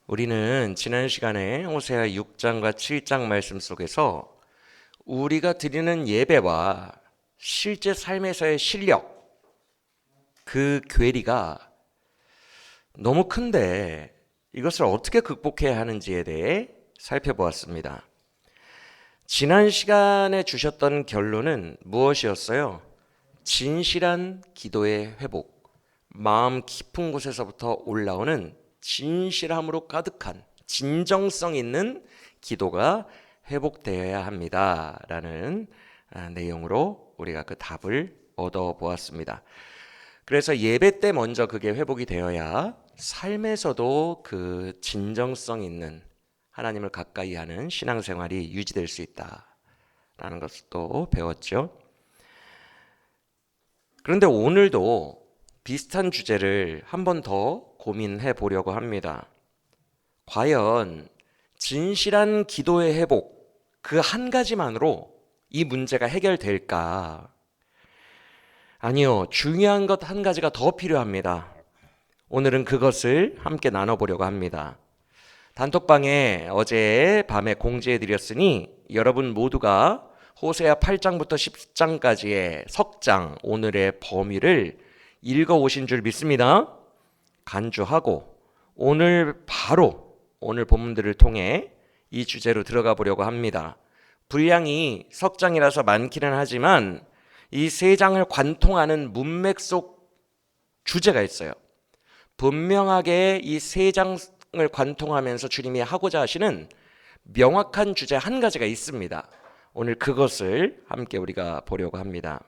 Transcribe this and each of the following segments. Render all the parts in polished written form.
우리는 지난 시간에 호세아 6장과 7장 말씀 속에서 우리가 드리는 예배와 실제 삶에서의 실력, 그 괴리가 너무 큰데 이것을 어떻게 극복해야 하는지에 대해 살펴보았습니다. 지난 시간에 주셨던 결론은 무엇이었어요? 진실한 기도의 회복, 마음 깊은 곳에서부터 올라오는 진실함으로 가득한 진정성 있는 기도가 회복되어야 합니다. 라는 내용으로 우리가 그 답을 얻어보았습니다. 그래서 예배 때 먼저 그게 회복이 되어야 삶에서도 그 진정성 있는 하나님을 가까이 하는 신앙생활이 유지될 수 있다라는 것을 또 배웠죠. 그런데 오늘도 비슷한 주제를 한 번 더 고민해 보려고 합니다. 과연 진실한 기도의 회복, 그 한 가지만으로 이 문제가 해결될까? 아니요, 중요한 것 한 가지가 더 필요합니다. 오늘은 그것을 함께 나눠보려고 합니다. 단톡방에 어제 밤에 공지해 드렸으니 여러분 모두가 호세아 8장부터 10장까지의 석장, 오늘의 범위를 읽어 오신 줄 믿습니다. 간주하고 오늘 바로 오늘 본문들을 통해 이 주제로 들어가 보려고 합니다. 분량이 석장이라서 많기는 하지만 이 세 장을 관통하는 문맥 속 주제가 있어요. 분명하게 이 세 장을 관통하면서 주님이 하고자 하시는 명확한 주제 한 가지가 있습니다. 오늘 그것을 함께 우리가 보려고 합니다.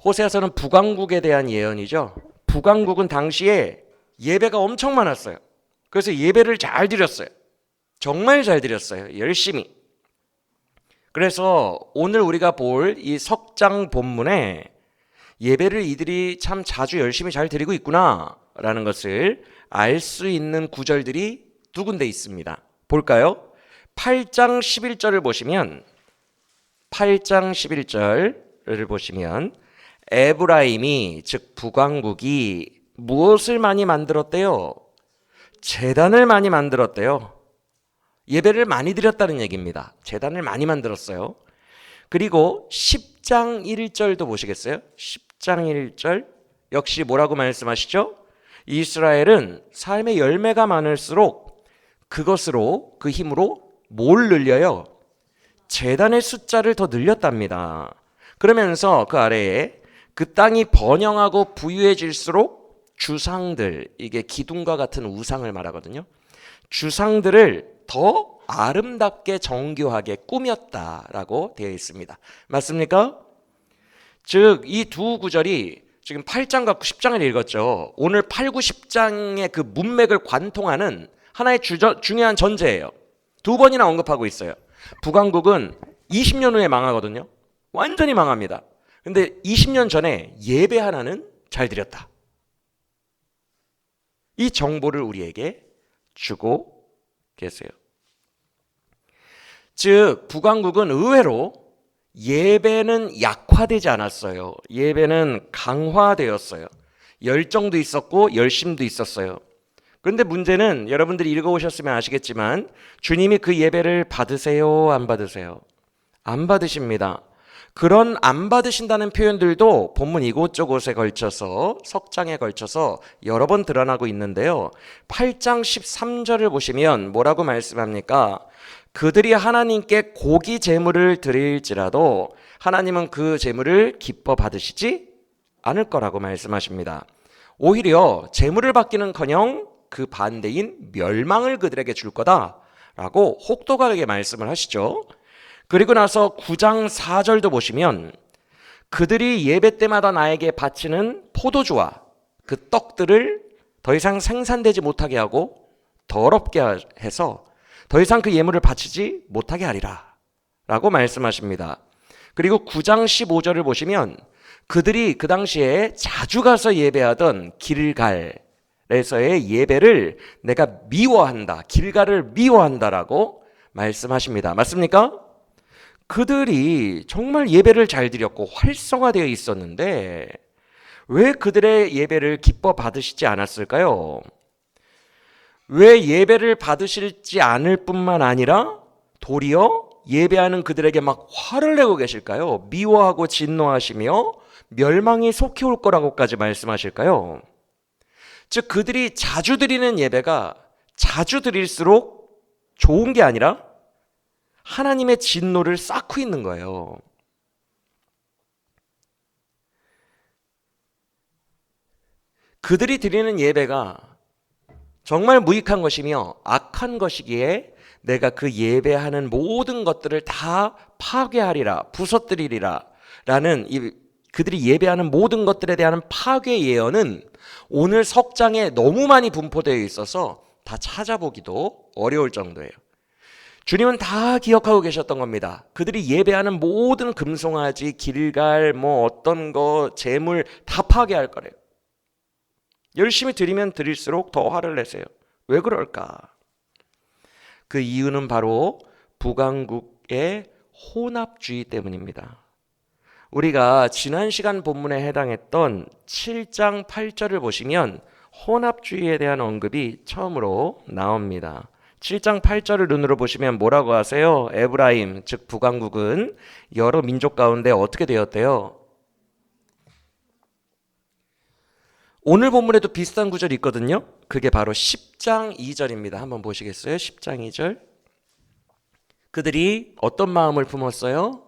호세아서는 북왕국에 대한 예언이죠. 북왕국은 당시에 예배가 엄청 많았어요. 그래서 예배를 잘 드렸어요. 정말 잘 드렸어요. 열심히. 그래서 오늘 우리가 볼 이 석장 본문에 예배를 이들이 참 자주 열심히 잘 드리고 있구나 라는 것을 알 수 있는 구절들이 두 군데 있습니다. 볼까요? 8장 11절을 보시면 8장 11절을 보시면 에브라임이 즉 북왕국이 무엇을 많이 만들었대요? 제단을 많이 만들었대요. 예배를 많이 드렸다는 얘기입니다. 제단을 많이 만들었어요. 그리고 10장 1절도 보시겠어요? 10장 1절 역시 뭐라고 말씀하시죠? 이스라엘은 삶의 열매가 많을수록 그것으로 그 힘으로 뭘 늘려요? 제단의 숫자를 더 늘렸답니다. 그러면서 그 아래에 그 땅이 번영하고 부유해질수록 주상들, 이게 기둥과 같은 우상을 말하거든요. 주상들을 더 아름답게 정교하게 꾸몄다라고 되어 있습니다. 맞습니까? 즉 이 두 구절이 지금 8장과 10장을 읽었죠. 오늘 8, 9, 10장의 그 문맥을 관통하는 하나의 중요한 전제예요. 두 번이나 언급하고 있어요. 북왕국은 20년 후에 망하거든요. 완전히 망합니다. 근데 20년 전에 예배 하나는 잘 드렸다. 이 정보를 우리에게 주고 계세요. 즉 북왕국은 의외로 예배는 약화되지 않았어요. 예배는 강화되었어요. 열정도 있었고 열심도 있었어요. 그런데 문제는 여러분들이 읽어오셨으면 아시겠지만 주님이 그 예배를 받으세요? 안 받으세요? 안 받으십니다. 그런 안 받으신다는 표현들도 본문 이곳저곳에 걸쳐서 석장에 걸쳐서 여러 번 드러나고 있는데요. 8장 13절을 보시면 뭐라고 말씀합니까? 그들이 하나님께 고기 제물을 드릴지라도 하나님은 그 제물을 기뻐 받으시지 않을 거라고 말씀하십니다. 오히려 제물을 받기는커녕 그 반대인 멸망을 그들에게 줄 거다라고 혹독하게 말씀을 하시죠. 그리고 나서 9장 4절도 보시면 그들이 예배 때마다 나에게 바치는 포도주와 그 떡들을 더 이상 생산되지 못하게 하고 더럽게 해서 더 이상 그 예물을 바치지 못하게 하리라 라고 말씀하십니다. 그리고 9장 15절을 보시면 그들이 그 당시에 자주 가서 예배하던 길갈에서의 예배를 내가 미워한다, 길갈을 미워한다라고 말씀하십니다. 맞습니까? 그들이 정말 예배를 잘 드렸고 활성화되어 있었는데 왜 그들의 예배를 기뻐 받으시지 않았을까요? 왜 예배를 받으실지 않을 뿐만 아니라 도리어 예배하는 그들에게 막 화를 내고 계실까요? 미워하고 진노하시며 멸망이 속히 올 거라고까지 말씀하실까요? 즉 그들이 자주 드리는 예배가 자주 드릴수록 좋은 게 아니라 하나님의 진노를 쌓고 있는 거예요. 그들이 드리는 예배가 정말 무익한 것이며 악한 것이기에 내가 그 예배하는 모든 것들을 다 파괴하리라, 부서뜨리리라 라는 그들이 예배하는 모든 것들에 대한 파괴 예언은 오늘 석장에 너무 많이 분포되어 있어서 다 찾아보기도 어려울 정도예요. 주님은 다 기억하고 계셨던 겁니다. 그들이 예배하는 모든 금송아지, 길갈, 어떤 거, 재물 다 파괴할 거래요. 열심히 드리면 드릴수록 더 화를 내세요. 왜 그럴까? 그 이유는 바로 북왕국의 혼합주의 때문입니다. 우리가 지난 시간 본문에 해당했던 7장 8절을 보시면 혼합주의에 대한 언급이 처음으로 나옵니다. 7장 8절을 눈으로 보시면 뭐라고 하세요? 에브라임, 즉 북왕국은 여러 민족 가운데 어떻게 되었대요? 오늘 본문에도 비슷한 구절이 있거든요. 그게 바로 10장 2절입니다. 한번 보시겠어요? 10장 2절. 그들이 어떤 마음을 품었어요?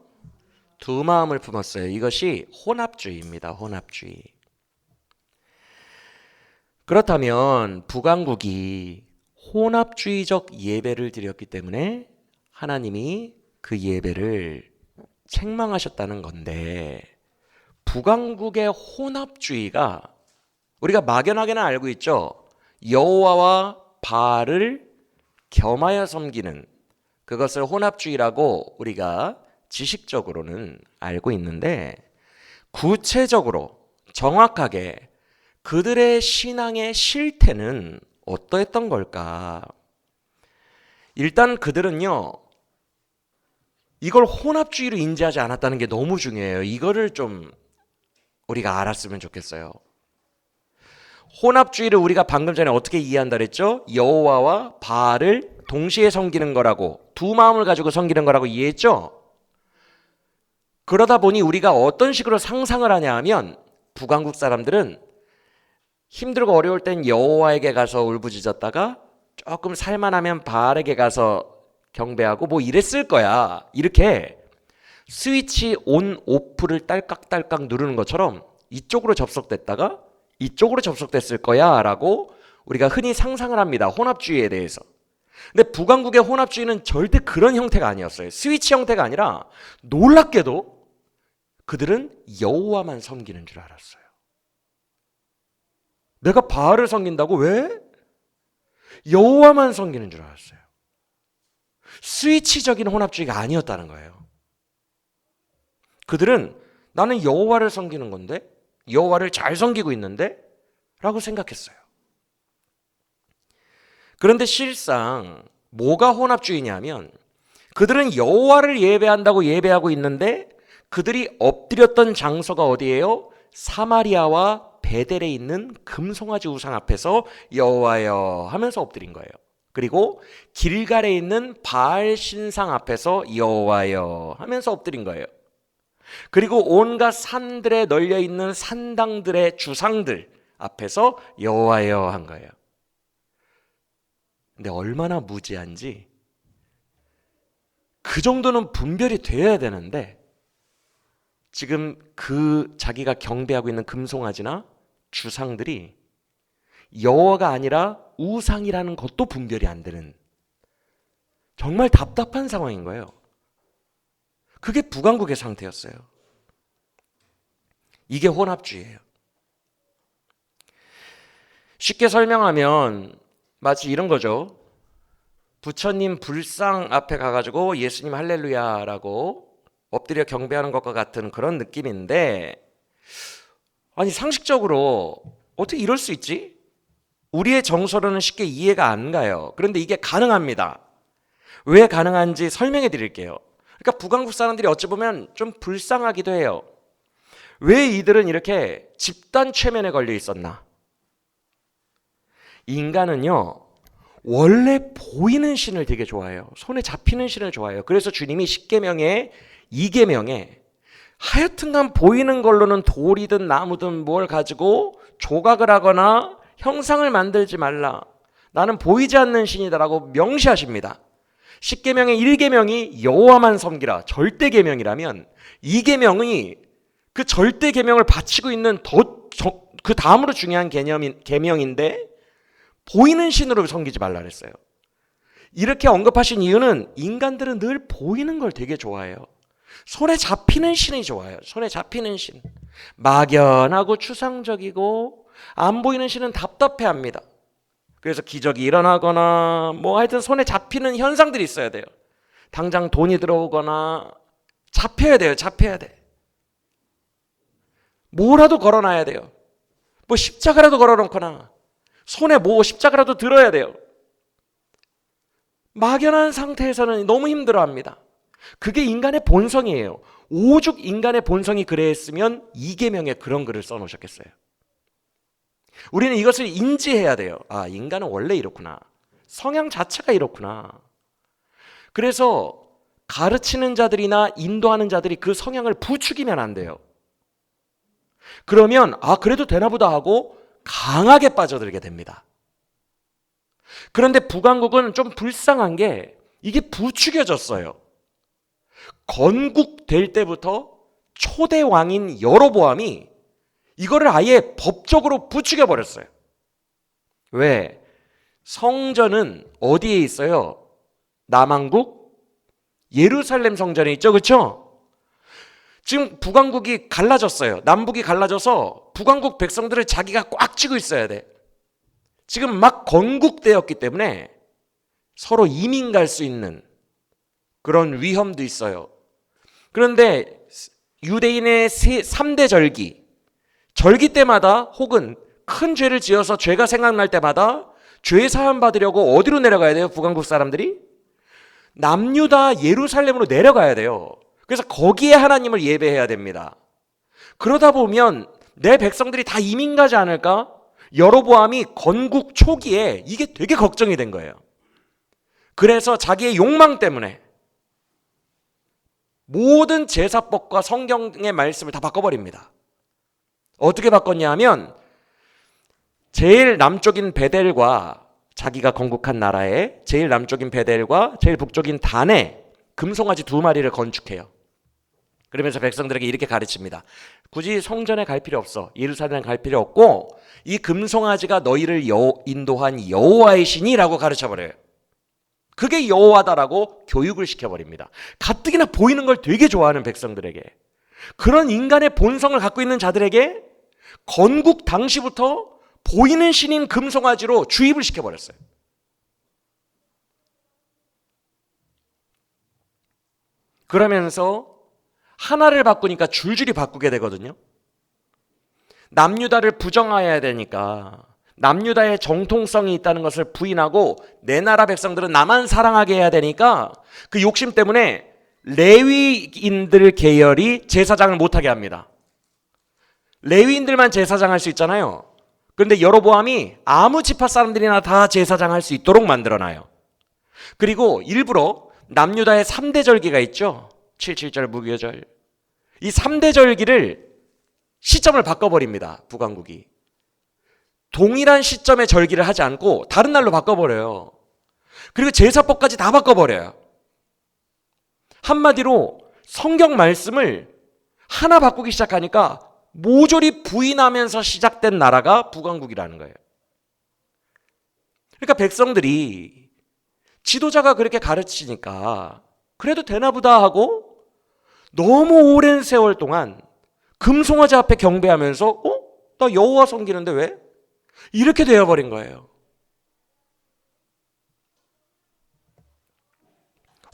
두 마음을 품었어요. 이것이 혼합주의입니다. 혼합주의. 그렇다면 북왕국이 혼합주의적 예배를 드렸기 때문에 하나님이 그 예배를 책망하셨다는 건데, 북왕국의 혼합주의가 우리가 막연하게는 알고 있죠. 여호와와 바알을 겸하여 섬기는 그것을 혼합주의라고 우리가 지식적으로는 알고 있는데, 구체적으로 정확하게 그들의 신앙의 실태는 어떠했던 걸까? 일단 그들은요, 이걸 혼합주의로 인지하지 않았다는 게 너무 중요해요. 이거를 좀 우리가 알았으면 좋겠어요. 혼합주의를 우리가 방금 전에 어떻게 이해한다 그랬죠? 여호와와 바알을 동시에 섬기는 거라고, 두 마음을 가지고 섬기는 거라고 이해했죠? 그러다 보니 우리가 어떤 식으로 상상을 하냐 하면, 북왕국 사람들은 힘들고 어려울 땐 여호와에게 가서 울부짖었다가 조금 살만하면 바알에게 가서 경배하고 이랬을 거야. 이렇게 스위치 온 오프를 딸깍딸깍 누르는 것처럼 이쪽으로 접속됐다가 이쪽으로 접속됐을 거야 라고 우리가 흔히 상상을 합니다. 혼합주의에 대해서. 근데 북왕국의 혼합주의는 절대 그런 형태가 아니었어요. 스위치 형태가 아니라 놀랍게도 그들은 여호와만 섬기는 줄 알았어요. 내가 바알을 섬긴다고? 왜? 여호와만 섬기는 줄 알았어요. 스위치적인 혼합주의가 아니었다는 거예요. 그들은 나는 여호와를 섬기는 건데, 여호와를 잘 섬기고 있는데 라고 생각했어요. 그런데 실상 뭐가 혼합주의냐면, 그들은 여호와를 예배한다고 예배하고 있는데 그들이 엎드렸던 장소가 어디예요? 사마리아와 베델에 있는 금송아지 우상 앞에서 여호와여 하면서 엎드린 거예요. 그리고 길갈에 있는 바알 신상 앞에서 여호와여 하면서 엎드린 거예요. 그리고 온갖 산들에 널려 있는 산당들의 주상들 앞에서 여호와여 한 거예요. 근데 얼마나 무지한지, 그 정도는 분별이 되어야 되는데 지금 그 자기가 경배하고 있는 금송아지나 주상들이 여호와가 아니라 우상이라는 것도 분별이 안 되는 정말 답답한 상황인 거예요. 그게 북왕국의 상태였어요. 이게 혼합주의예요. 쉽게 설명하면 마치 이런 거죠. 부처님 불상 앞에 가가지고 예수님 할렐루야라고 엎드려 경배하는 것과 같은 그런 느낌인데, 아니 상식적으로 어떻게 이럴 수 있지? 우리의 정서로는 쉽게 이해가 안 가요. 그런데 이게 가능합니다. 왜 가능한지 설명해 드릴게요. 그러니까 북왕국 사람들이 어찌 보면 좀 불쌍하기도 해요. 왜 이들은 이렇게 집단 최면에 걸려 있었나? 인간은요, 원래 보이는 신을 되게 좋아해요. 손에 잡히는 신을 좋아해요. 그래서 주님이 십계명에 2계명에 하여튼간 보이는 걸로는 돌이든 나무든 뭘 가지고 조각을 하거나 형상을 만들지 말라. 나는 보이지 않는 신이다라고 명시하십니다. 십계명의 1계명이 여호와만 섬기라 절대 계명이라면 2계명이 그 절대 계명을 바치고 있는 그 다음으로 중요한 계명인데 보이는 신으로 섬기지 말라 그랬어요. 이렇게 언급하신 이유는 인간들은 늘 보이는 걸 되게 좋아해요. 손에 잡히는 신이 좋아요. 손에 잡히는 신. 막연하고 추상적이고 안 보이는 신은 답답해합니다. 그래서 기적이 일어나거나 뭐 하여튼 손에 잡히는 현상들이 있어야 돼요. 당장 돈이 들어오거나 잡혀야 돼요. 잡혀야 돼. 뭐라도 걸어놔야 돼요. 뭐 십자가라도 걸어놓거나 손에 뭐 십자가라도 들어야 돼요. 막연한 상태에서는 너무 힘들어합니다. 그게 인간의 본성이에요. 오죽 인간의 본성이 그랬으면 2계명에 그런 글을 써놓으셨겠어요. 우리는 이것을 인지해야 돼요. 아, 인간은 원래 이렇구나. 성향 자체가 이렇구나. 그래서 가르치는 자들이나 인도하는 자들이 그 성향을 부추기면 안 돼요. 그러면 그래도 되나 보다 하고 강하게 빠져들게 됩니다. 그런데 북왕국은 좀 불쌍한 게 이게 부추겨졌어요. 건국될 때부터 초대 왕인 여로보암이 이거를 아예 법적으로 부추겨 버렸어요. 왜? 성전은 어디에 있어요? 남왕국 예루살렘 성전에 있죠. 그렇죠? 지금 북왕국이 갈라졌어요. 남북이 갈라져서 북왕국 백성들을 자기가 꽉 쥐고 있어야 돼. 지금 막 건국되었기 때문에 서로 이민 갈 수 있는 그런 위험도 있어요. 그런데 유대인의 3대 절기 때마다 혹은 큰 죄를 지어서 죄가 생각날 때마다 죄 사함 받으려고 어디로 내려가야 돼요? 북왕국 사람들이? 남유다 예루살렘으로 내려가야 돼요. 그래서 거기에 하나님을 예배해야 됩니다. 그러다 보면 내 백성들이 다 이민 가지 않을까? 여로보암이 건국 초기에 이게 되게 걱정이 된 거예요. 그래서 자기의 욕망 때문에 모든 제사법과 성경의 말씀을 다 바꿔버립니다. 어떻게 바꿨냐 하면 제일 남쪽인 베델과 자기가 건국한 나라의 제일 남쪽인 베델과 제일 북쪽인 단에 금송아지 2마리를 건축해요. 그러면서 백성들에게 이렇게 가르칩니다. 굳이 성전에 갈 필요 없어. 예루살렘에 갈 필요 없고 이 금송아지가 너희를 인도한 여호와의 신이라고 가르쳐버려요. 그게 여호와다라고 교육을 시켜버립니다. 가뜩이나 보이는 걸 되게 좋아하는 백성들에게, 그런 인간의 본성을 갖고 있는 자들에게 건국 당시부터 보이는 신인 금송아지로 주입을 시켜버렸어요. 그러면서 하나를 바꾸니까 줄줄이 바꾸게 되거든요. 남유다를 부정해야 되니까 남유다의 정통성이 있다는 것을 부인하고 내 나라 백성들은 나만 사랑하게 해야 되니까 그 욕심 때문에 레위인들 계열이 제사장을 못하게 합니다. 레위인들만 제사장 할 수 있잖아요. 그런데 여로보암이 아무 지파 사람들이나 다 제사장 할 수 있도록 만들어놔요. 그리고 일부러 남유다의 3대 절기가 있죠. 7.7절 무교절. 이 3대 절기를 시점을 바꿔버립니다. 북왕국이. 동일한 시점에 절기를 하지 않고 다른 날로 바꿔버려요. 그리고 제사법까지 다 바꿔버려요. 한마디로 성경 말씀을 하나 바꾸기 시작하니까 모조리 부인하면서 시작된 나라가 북왕국이라는 거예요. 그러니까 백성들이 지도자가 그렇게 가르치니까 그래도 되나 보다 하고 너무 오랜 세월 동안 금송아지 앞에 경배하면서 나 여호와 섬기는데 왜? 이렇게 되어버린 거예요.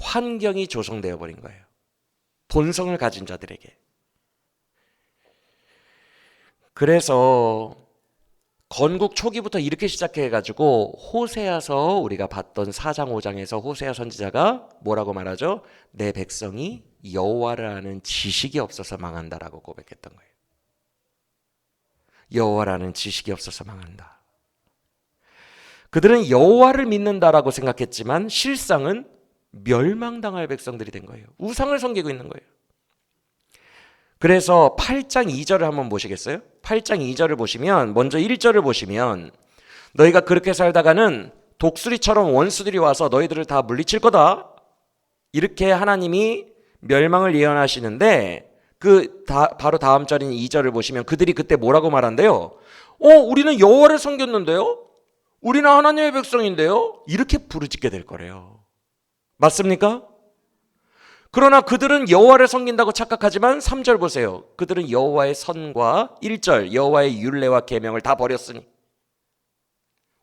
환경이 조성되어 버린 거예요. 본성을 가진 자들에게. 그래서 건국 초기부터 이렇게 시작해가지고 호세아서 우리가 봤던 4장 5장에서 호세아 선지자가 뭐라고 말하죠? 내 백성이 여호와를 아는 지식이 없어서 망한다라고 고백했던 거예요. 여호와를 아는 지식이 없어서 망한다. 그들은 여호와를 믿는다라고 생각했지만 실상은 멸망당할 백성들이 된 거예요. 우상을 섬기고 있는 거예요. 그래서 8장 2절을 한번 보시겠어요? 8장 2절을 보시면 먼저 1절을 보시면 너희가 그렇게 살다가는 독수리처럼 원수들이 와서 너희들을 다 물리칠 거다. 이렇게 하나님이 멸망을 예언하시는데 바로 다음 절인 2절을 보시면 그들이 그때 뭐라고 말한대요? 우리는 여호와를 섬겼는데요? 우리는 하나님의 백성인데요? 이렇게 부르짖게 될 거래요. 맞습니까? 그러나 그들은 여호와를 섬긴다고 착각하지만 3절 보세요. 그들은 여호와의 선과 1절 여호와의 율례와 계명을 다 버렸으니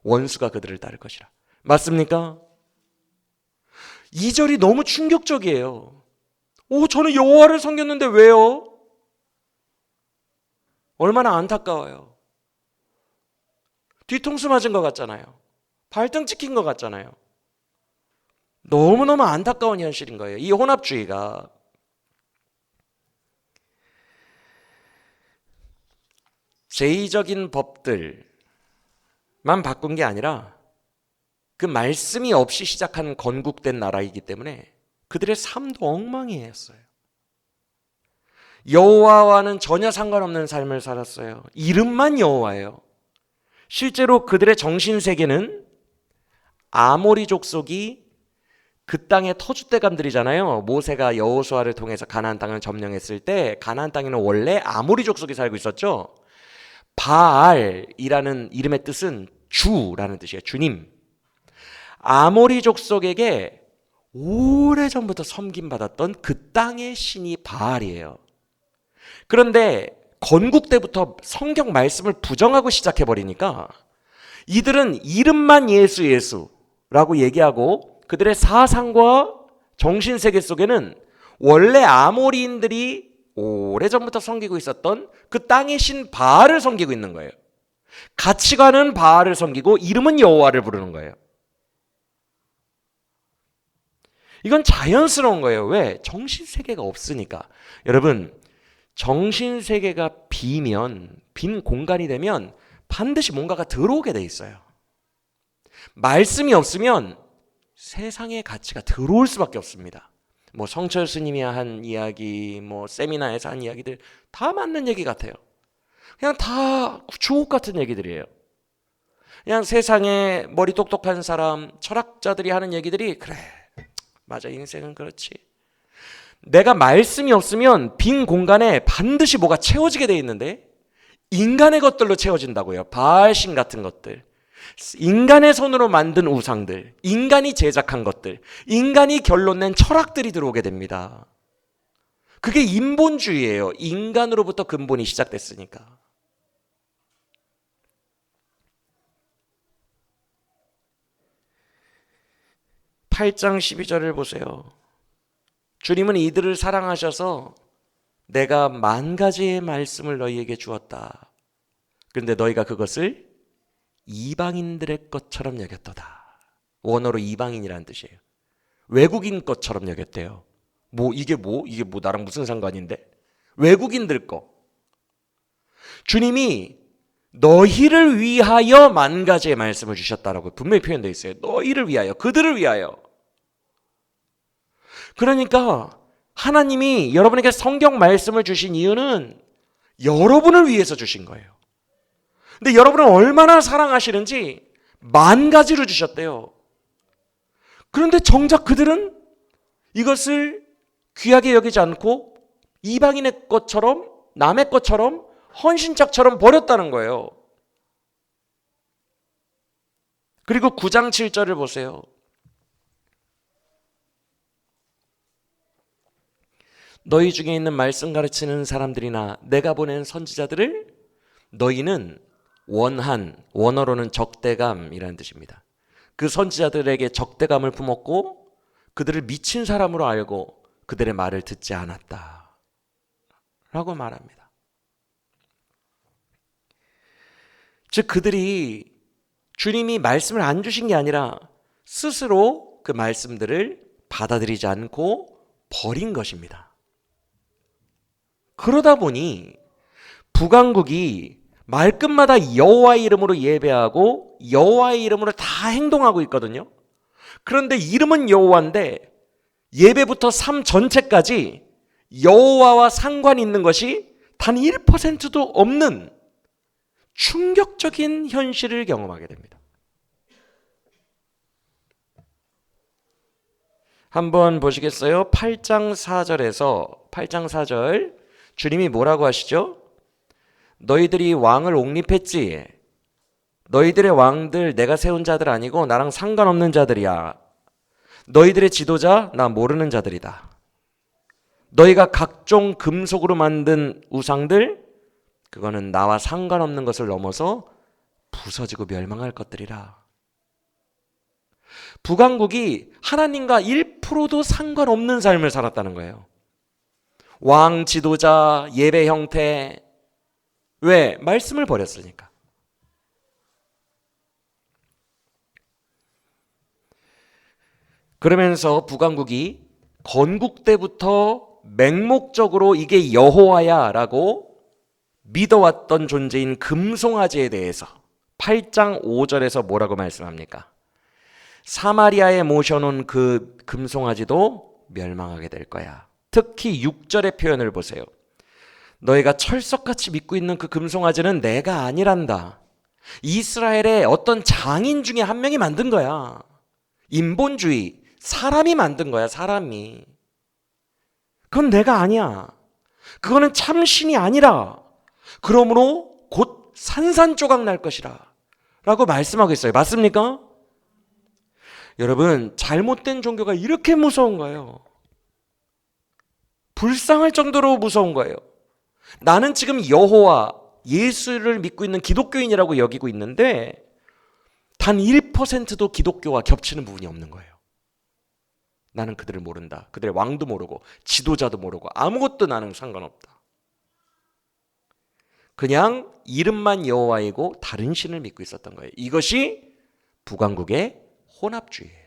원수가 그들을 따를 것이라. 맞습니까? 2절이 너무 충격적이에요. 저는 여호와를 섬겼는데 왜요? 얼마나 안타까워요. 뒤통수 맞은 것 같잖아요. 발등 찍힌 것 같잖아요. 너무너무 안타까운 현실인 거예요. 이 혼합주의가. 제의적인 법들만 바꾼 게 아니라 그 말씀이 없이 시작한 건국된 나라이기 때문에 그들의 삶도 엉망이었어요. 여호와와는 전혀 상관없는 삶을 살았어요. 이름만 여호와예요. 실제로 그들의 정신세계는 아모리 족속이 그 땅의 터줏대감들이잖아요. 모세가 여호수아를 통해서 가나안 땅을 점령했을 때 가나안 땅에는 원래 아모리 족속이 살고 있었죠. 바알이라는 이름의 뜻은 주라는 뜻이에요. 주님. 아모리 족속에게 오래전부터 섬김받았던 그 땅의 신이 바알이에요. 그런데 건국 때부터 성경 말씀을 부정하고 시작해버리니까 이들은 이름만 예수라고 얘기하고 그들의 사상과 정신세계 속에는 원래 아모리인들이 오래전부터 섬기고 있었던 그 땅의 신 바알을 섬기고 있는 거예요. 가치관은 바알을 섬기고 이름은 여호와를 부르는 거예요. 이건 자연스러운 거예요. 왜? 정신세계가 없으니까. 여러분, 정신세계가 빈 공간이 되면 반드시 뭔가가 들어오게 돼 있어요. 말씀이 없으면 세상의 가치가 들어올 수밖에 없습니다. 성철 스님이 한 이야기, 세미나에서 한 이야기들 다 맞는 얘기 같아요. 그냥 다 주옥 같은 얘기들이에요. 그냥 세상에 머리 똑똑한 사람, 철학자들이 하는 얘기들이 그래, 맞아, 인생은 그렇지. 내가 말씀이 없으면 빈 공간에 반드시 뭐가 채워지게 돼 있는데 인간의 것들로 채워진다고요. 바알신 같은 것들, 인간의 손으로 만든 우상들, 인간이 제작한 것들, 인간이 결론낸 철학들이 들어오게 됩니다. 그게 인본주의예요. 인간으로부터 근본이 시작됐으니까. (8장 12절을) 보세요. 주님은 이들을 사랑하셔서 내가 10,000가지의 말씀을 너희에게 주었다. 그런데 너희가 그것을 이방인들의 것처럼 여겼도다. 원어로 이방인이라는 뜻이에요. 외국인 것처럼 여겼대요. 이게 나랑 무슨 상관인데? 외국인들 거. 주님이 너희를 위하여 10,000가지의 말씀을 주셨다라고 분명히 표현되어 있어요. 너희를 위하여, 그들을 위하여. 그러니까 하나님이 여러분에게 성경 말씀을 주신 이유는 여러분을 위해서 주신 거예요. 근데 여러분을 얼마나 사랑하시는지 10,000가지로 주셨대요. 그런데 정작 그들은 이것을 귀하게 여기지 않고 이방인의 것처럼, 남의 것처럼, 헌신짝처럼 버렸다는 거예요. 그리고 9장 7절을 보세요. 너희 중에 있는 말씀 가르치는 사람들이나 내가 보낸 선지자들을 너희는 원어로는 적대감이라는 뜻입니다. 그 선지자들에게 적대감을 품었고 그들을 미친 사람으로 알고 그들의 말을 듣지 않았다 라고 말합니다. 즉 그들이 주님이 말씀을 안 주신 게 아니라 스스로 그 말씀들을 받아들이지 않고 버린 것입니다. 그러다 보니 북왕국이 말끝마다 여호와의 이름으로 예배하고 여호와의 이름으로 다 행동하고 있거든요. 그런데 이름은 여호와인데 예배부터 삶 전체까지 여호와와 상관 있는 것이 단 1%도 없는 충격적인 현실을 경험하게 됩니다. 한번 보시겠어요? 8장 4절 주님이 뭐라고 하시죠? 너희들이 왕을 옹립했지. 너희들의 왕들 내가 세운 자들 아니고 나랑 상관없는 자들이야. 너희들의 지도자 나 모르는 자들이다. 너희가 각종 금속으로 만든 우상들 그거는 나와 상관없는 것을 넘어서 부서지고 멸망할 것들이라. 북왕국이 하나님과 1%도 상관없는 삶을 살았다는 거예요. 왕, 지도자, 예배 형태. 왜? 말씀을 버렸으니까. 그러면서 북왕국이 건국 때부터 맹목적으로 이게 여호와야 라고 믿어왔던 존재인 금송아지에 대해서 8장 5절에서 뭐라고 말씀합니까? 사마리아에 모셔놓은 그 금송아지도 멸망하게 될 거야. 특히 6절의 표현을 보세요. 너희가 철석같이 믿고 있는 그 금송아지는 내가 아니란다. 이스라엘의 어떤 장인 중에 한 명이 만든 거야. 인본주의, 사람이 만든 거야, 사람이. 그건 내가 아니야. 그거는 참신이 아니라 그러므로 곧 산산조각 날 것이라 라고 말씀하고 있어요. 맞습니까? 여러분, 잘못된 종교가 이렇게 무서운 거예요. 불쌍할 정도로 무서운 거예요. 나는 지금 여호와 예수를 믿고 있는 기독교인이라고 여기고 있는데 단 1%도 기독교와 겹치는 부분이 없는 거예요. 나는 그들을 모른다. 그들의 왕도 모르고 지도자도 모르고 아무것도 나는 상관없다. 그냥 이름만 여호와이고 다른 신을 믿고 있었던 거예요. 이것이 북왕국의 혼합주의예요.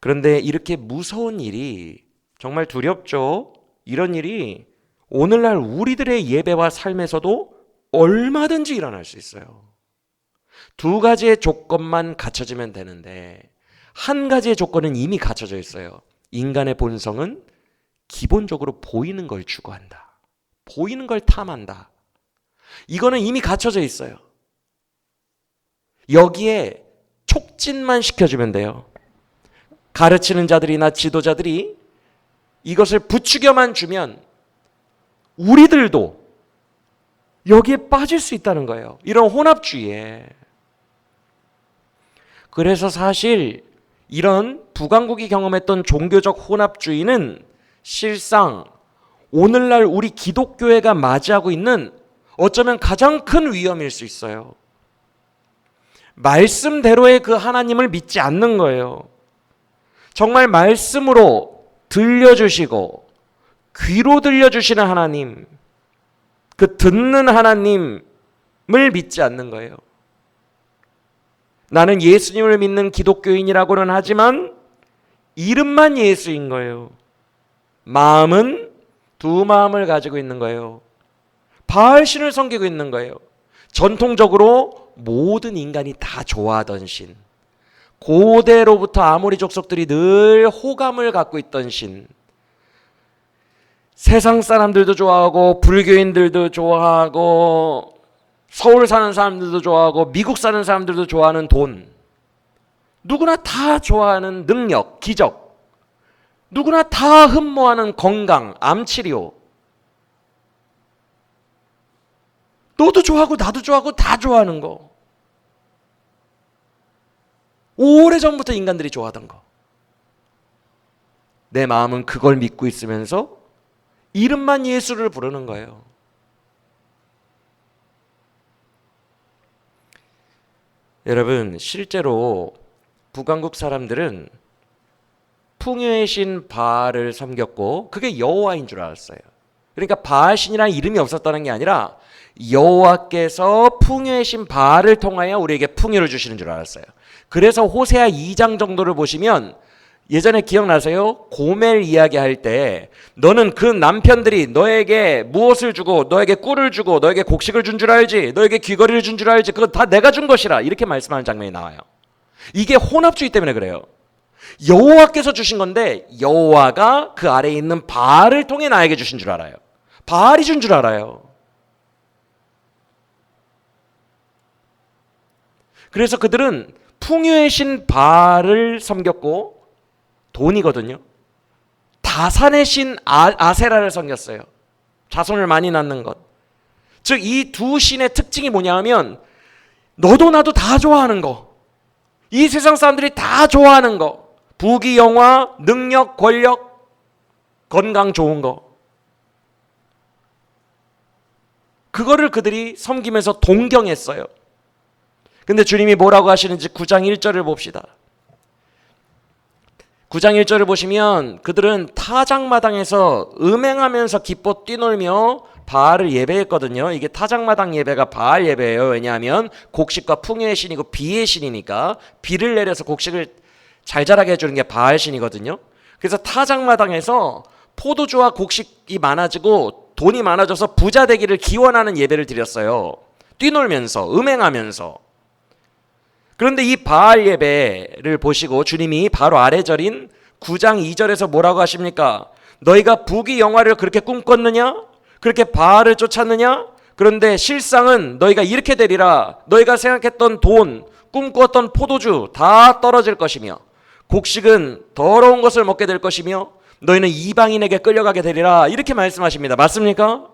그런데 이렇게 무서운 일이 정말 두렵죠. 이런 일이 오늘날 우리들의 예배와 삶에서도 얼마든지 일어날 수 있어요. 두 가지의 조건만 갖춰지면 되는데 한 가지의 조건은 이미 갖춰져 있어요. 인간의 본성은 기본적으로 보이는 걸 추구한다. 보이는 걸 탐한다. 이거는 이미 갖춰져 있어요. 여기에 촉진만 시켜주면 돼요. 가르치는 자들이나 지도자들이 이것을 부추겨만 주면 우리들도 여기에 빠질 수 있다는 거예요. 이런 혼합주의에. 그래서 사실 이런 북왕국이 경험했던 종교적 혼합주의는 실상 오늘날 우리 기독교회가 맞이하고 있는 어쩌면 가장 큰 위험일 수 있어요. 말씀대로의 그 하나님을 믿지 않는 거예요. 정말 말씀으로 들려주시고 귀로 들려주시는 하나님, 그 듣는 하나님을 믿지 않는 거예요. 나는 예수님을 믿는 기독교인이라고는 하지만 이름만 예수인 거예요. 마음은 두 마음을 가지고 있는 거예요. 바알신을 섬기고 있는 거예요. 전통적으로 모든 인간이 다 좋아하던 신, 고대로부터 아모리 족속들이 늘 호감을 갖고 있던 신, 세상 사람들도 좋아하고 불교인들도 좋아하고 서울 사는 사람들도 좋아하고 미국 사는 사람들도 좋아하는 돈, 누구나 다 좋아하는 능력, 기적, 누구나 다 흠모하는 건강, 암치료, 너도 좋아하고 나도 좋아하고 다 좋아하는 거, 오래전부터 인간들이 좋아하던 거. 내 마음은 그걸 믿고 있으면서 이름만 예수를 부르는 거예요. 여러분, 실제로 북왕국 사람들은 풍요의 신 바알을 섬겼고 그게 여호와인 줄 알았어요. 그러니까 바알신이라는 이름이 없었다는 게 아니라 여호와께서 풍요의 신 바알을 통하여 우리에게 풍요를 주시는 줄 알았어요. 그래서 호세아 2장 정도를 보시면 예전에 기억나세요? 고멜 이야기할 때 너는 그 남편들이 너에게 무엇을 주고 너에게 꿀을 주고 너에게 곡식을 준 줄 알지, 너에게 귀걸이를 준 줄 알지, 그거 다 내가 준 것이라, 이렇게 말씀하는 장면이 나와요. 이게 혼합주의 때문에 그래요. 여호와께서 주신 건데 여호와가 그 아래에 있는 바알을 통해 나에게 주신 줄 알아요. 바알이 준 줄 알아요. 그래서 그들은 풍요의 신 바알을 섬겼고, 돈이거든요. 다산의 신 아세라를 섬겼어요. 자손을 많이 낳는 것. 즉 이 두 신의 특징이 뭐냐 하면 너도 나도 다 좋아하는 거, 이 세상 사람들이 다 좋아하는 거, 부귀 영화, 능력, 권력, 건강 좋은 거, 그거를 그들이 섬기면서 동경했어요. 근데 주님이 뭐라고 하시는지 9장 1절을 봅시다. 9장 1절을 보시면 그들은 타작마당에서 음행하면서 기뻐 뛰놀며 바알을 예배했거든요. 이게 타작마당 예배가 바알 예배예요. 왜냐하면 곡식과 풍요의 신이고 비의 신이니까 비를 내려서 곡식을 잘 자라게 해주는 게 바알 신이거든요. 그래서 타작마당에서 포도주와 곡식이 많아지고 돈이 많아져서 부자 되기를 기원하는 예배를 드렸어요. 뛰놀면서 음행하면서. 그런데 이 바알 예배를 보시고 주님이 바로 아래 절인 9장 2절에서 뭐라고 하십니까? 너희가 부귀 영화를 그렇게 꿈꿨느냐? 그렇게 바알을 쫓았느냐? 그런데 실상은 너희가 이렇게 되리라. 너희가 생각했던 돈, 꿈꾸었던 포도주 다 떨어질 것이며 곡식은 더러운 것을 먹게 될 것이며 너희는 이방인에게 끌려가게 되리라. 이렇게 말씀하십니다. 맞습니까?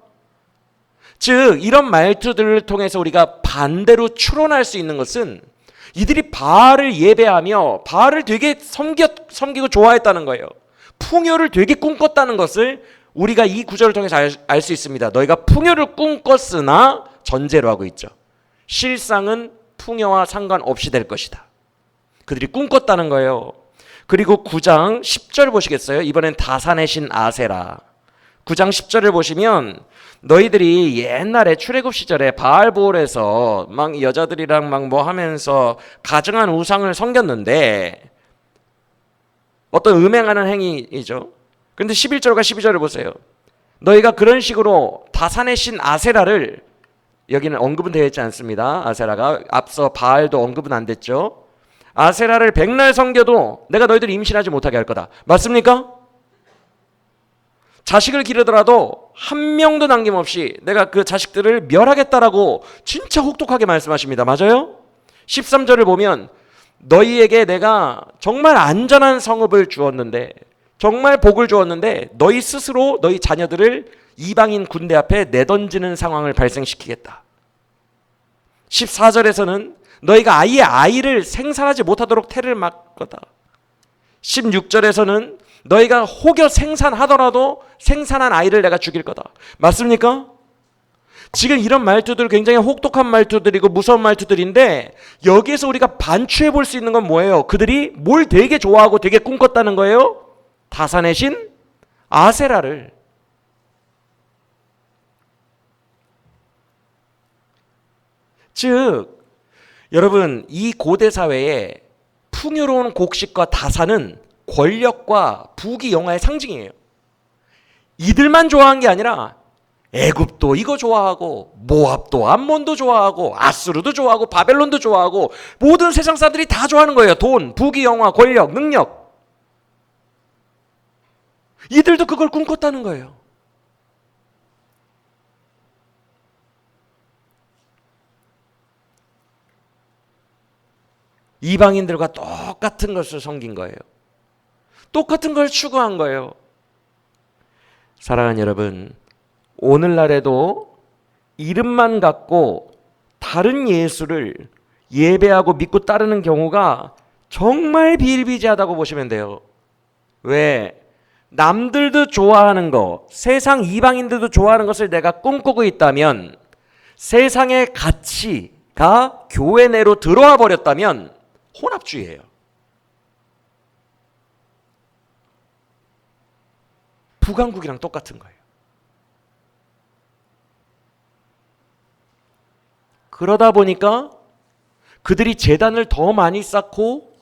즉 이런 말투들을 통해서 우리가 반대로 추론할 수 있는 것은 이들이 바알을 예배하며 바알을 되게 섬기고 좋아했다는 거예요. 풍요를 되게 꿈꿨다는 것을 우리가 이 구절을 통해서 알 수 있습니다. 너희가 풍요를 꿈꿨으나 전제로 하고 있죠. 실상은 풍요와 상관없이 될 것이다. 그들이 꿈꿨다는 거예요. 그리고 9장 10절 보시겠어요? 이번엔 다산의 신 아세라. 9장 10절을 보시면 너희들이 옛날에 출애굽 시절에 바알보올에서 막 여자들이랑 막 뭐 하면서 가증한 우상을 섬겼는데 어떤 음행하는 행위이죠. 그런데 11절과 12절을 보세요. 너희가 그런 식으로 다산의 신 아세라를, 여기는 언급은 되어 있지 않습니다. 아세라가 앞서 바알도 언급은 안 됐죠. 아세라를 백날 섬겨도 내가 너희들 임신하지 못하게 할 거다. 맞습니까? 자식을 기르더라도 한 명도 남김없이 내가 그 자식들을 멸하겠다라고 진짜 혹독하게 말씀하십니다. 맞아요? 13절을 보면 너희에게 내가 정말 안전한 성읍을 주었는데, 정말 복을 주었는데 너희 스스로 너희 자녀들을 이방인 군대 앞에 내던지는 상황을 발생시키겠다. 14절에서는 너희가 아예 아이를 생산하지 못하도록 태를 막거다. 16절에서는 너희가 혹여 생산하더라도 생산한 아이를 내가 죽일 거다. 맞습니까? 지금 이런 말투들 굉장히 혹독한 말투들이고 무서운 말투들인데 여기에서 우리가 반추해 볼 수 있는 건 뭐예요? 그들이 뭘 되게 좋아하고 되게 꿈꿨다는 거예요? 다산의 신 아세라를. 즉 여러분, 이 고대 사회에 풍요로운 곡식과 다산은 권력과 부귀 영화의 상징이에요. 이들만 좋아한 게 아니라 애굽도 이거 좋아하고 모압도 암몬도 좋아하고 아수르도 좋아하고 바벨론도 좋아하고 모든 세상 사람들이 다 좋아하는 거예요. 돈, 부귀 영화, 권력, 능력. 이들도 그걸 꿈꿨다는 거예요. 이방인들과 똑같은 것을 섬긴 거예요. 똑같은 걸 추구한 거예요. 사랑하는 여러분, 오늘날에도 이름만 갖고 다른 예수를 예배하고 믿고 따르는 경우가 정말 비일비재하다고 보시면 돼요. 왜? 남들도 좋아하는 거, 세상 이방인들도 좋아하는 것을 내가 꿈꾸고 있다면, 세상의 가치가 교회 내로 들어와 버렸다면 혼합주의예요. 북왕국이랑 똑같은 거예요. 그러다 보니까 그들이 재단을 더 많이 쌓고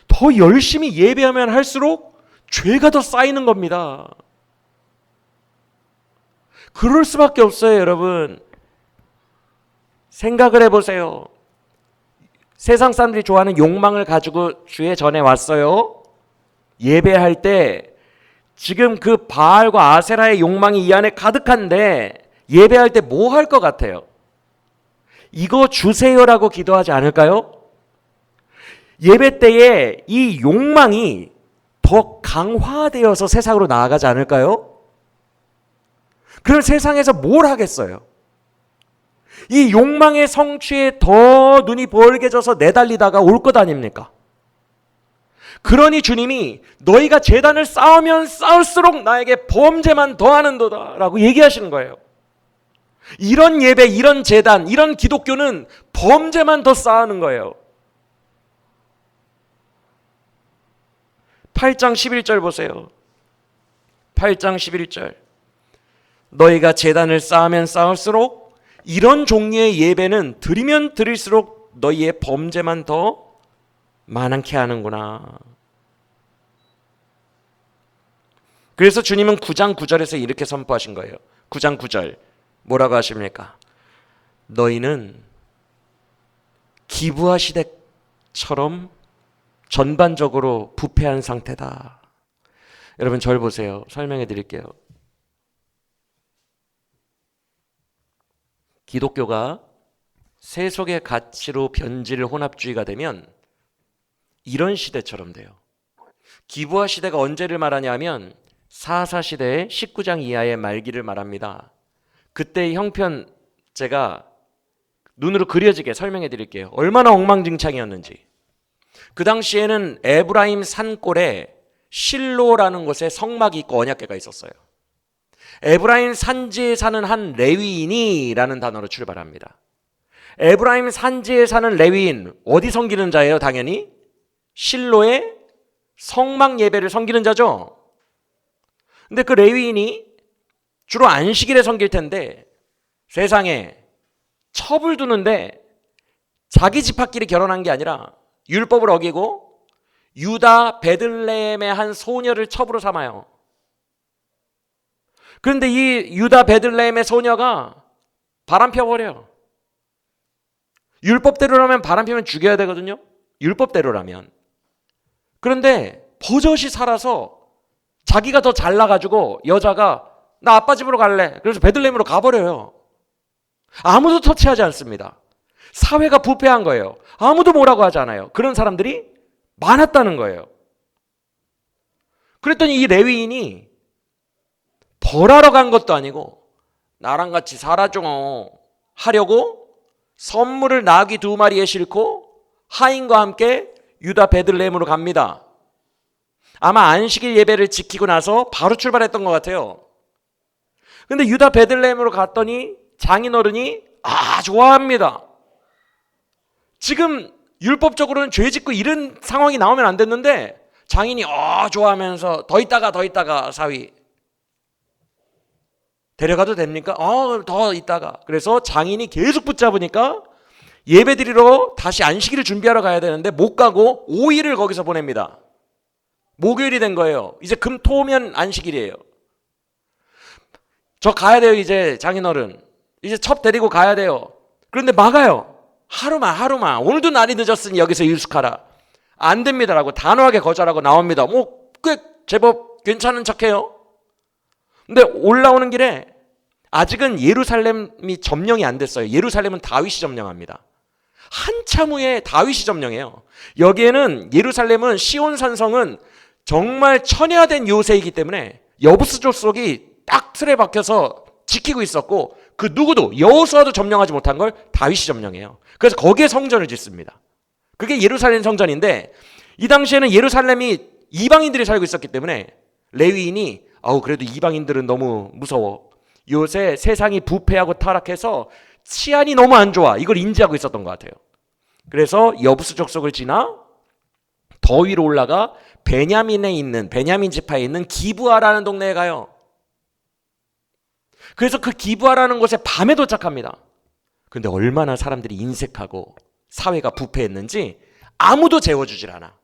더 열심히 예배하면 할수록 죄가 더 쌓이는 겁니다. 그럴 수밖에 없어요, 여러분. 생각을 해보세요. 세상 사람들이 좋아하는 욕망을 가지고 주의 전에 왔어요. 예배할 때 지금 그 바알과 아세라의 욕망이 이 안에 가득한데 예배할 때 뭐 할 것 같아요? 이거 주세요라고 기도하지 않을까요? 예배 때에 이 욕망이 더 강화되어서 세상으로 나아가지 않을까요? 그럼 세상에서 뭘 하겠어요? 이 욕망의 성취에 더 눈이 벌게져서 내달리다가 올 것 아닙니까? 그러니 주님이 너희가 제단을 쌓으면 쌓을수록 나에게 범죄만 더하는도다 라고 얘기하시는 거예요. 이런 예배, 이런 제단, 이런 기독교는 범죄만 더 쌓는 거예요. 8장 11절 보세요. 8장 11절. 너희가 제단을 쌓으면 쌓을수록 이런 종류의 예배는 드리면 드릴수록 너희의 범죄만 더 많게 하는구나. 그래서 주님은 9장 9절에서 이렇게 선포하신 거예요. 9장 9절 뭐라고 하십니까? 너희는 기브아 시대처럼 전반적으로 부패한 상태다. 여러분 절 보세요. 설명해 드릴게요. 기독교가 세속의 가치로 변질 혼합주의가 되면 이런 시대처럼 돼요. 기브아 시대가 언제를 말하냐면 사사 시대의 19장 이하의 말기를 말합니다. 그때의 형편 제가 눈으로 그려지게 설명해 드릴게요. 얼마나 엉망진창이었는지. 그 당시에는 에브라임 산골에 실로라는 곳에 성막이 있고 언약궤가 있었어요. 에브라임 산지에 사는 한 레위인이라는 단어로 출발합니다. 에브라임 산지에 사는 레위인, 어디 섬기는 자예요? 당연히 실로의 성막 예배를 섬기는 자죠. 근데 그 레위인이 주로 안식일에 섬길 텐데 세상에 첩을 두는데 자기 집합끼리 결혼한 게 아니라 율법을 어기고 유다 베들레헴의 한 소녀를 첩으로 삼아요. 그런데 이 유다 베들레헴의 소녀가 바람 펴버려요. 율법대로라면 바람 피면 죽여야 되거든요. 율법대로라면. 그런데 버젓이 살아서 자기가 더 잘나가지고 여자가 나 아빠 집으로 갈래. 그래서 베들레헴으로 가버려요. 아무도 터치하지 않습니다. 사회가 부패한 거예요. 아무도 뭐라고 하지 않아요. 그런 사람들이 많았다는 거예요. 그랬더니 이 레위인이 벌하러 간 것도 아니고 나랑 같이 살아줘 하려고 선물을 나귀 2마리에 싣고 하인과 함께 유다 베들레헴으로 갑니다. 아마 안식일 예배를 지키고 나서 바로 출발했던 것 같아요. 근데 유다 베들레헴으로 갔더니 장인어른이 좋아합니다. 지금 율법적으로는 죄 짓고 이런 상황이 나오면 안 됐는데 장인이 좋아하면서 더 있다가 사위 데려가도 됩니까? 더 있다가. 그래서 장인이 계속 붙잡으니까 예배드리러 다시 안식일을 준비하러 가야 되는데 못 가고 5일을 거기서 보냅니다. 목요일이 된 거예요. 이제 금, 토면 안식일이에요. 저 가야 돼요. 이제 장인어른 이제 첩 데리고 가야 돼요. 그런데 막아요. 하루만 오늘도 날이 늦었으니 여기서 일숙하라. 안 됩니다라고 단호하게 거절하고 나옵니다. 꽤 제법 괜찮은 척해요. 근데 올라오는 길에 아직은 예루살렘이 점령이 안 됐어요. 예루살렘은 다윗이 점령합니다. 한참 후에 다윗이 점령해요. 여기에는 예루살렘은 시온 산성은 정말 천여된 요새이기 때문에 여부스 족속이 딱 틀에 박혀서 지키고 있었고 그 누구도 여호수아도 점령하지 못한 걸 다윗이 점령해요. 그래서 거기에 성전을 짓습니다. 그게 예루살렘 성전인데 이 당시에는 예루살렘이 이방인들이 살고 있었기 때문에 레위인이 그래도 이방인들은 너무 무서워. 요새 세상이 부패하고 타락해서 치안이 너무 안 좋아. 이걸 인지하고 있었던 것 같아요. 그래서 여부스 족속을 지나 더 위로 올라가 베냐민 지파에 있는 기브아라는 동네에 가요. 그래서 그 기브아라는 곳에 밤에 도착합니다. 그런데 얼마나 사람들이 인색하고 사회가 부패했는지 아무도 재워주질 않아.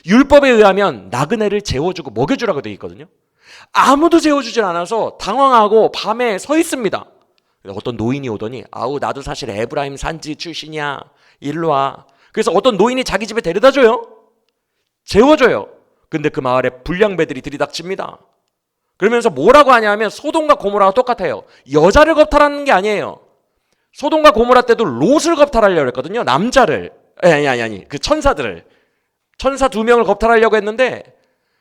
율법에 의하면 나그네를 재워주고 먹여주라고 되어 있거든요. 아무도 재워주질 않아서 당황하고 밤에 서 있습니다. 어떤 노인이 오더니 아우 나도 사실 에브라임 산지 출신이야. 일로 와. 그래서 어떤 노인이 자기 집에 데려다 줘요. 재워줘요. 근데 그 마을에 불량배들이 들이닥칩니다. 그러면서 뭐라고 하냐면 소돔과 고모라와 똑같아요. 여자를 겁탈하는 게 아니에요. 소돔과 고모라 때도 롯을 겁탈하려고 했거든요. 남자를. 아니. 그 천사들을. 천사 2명을 겁탈하려고 했는데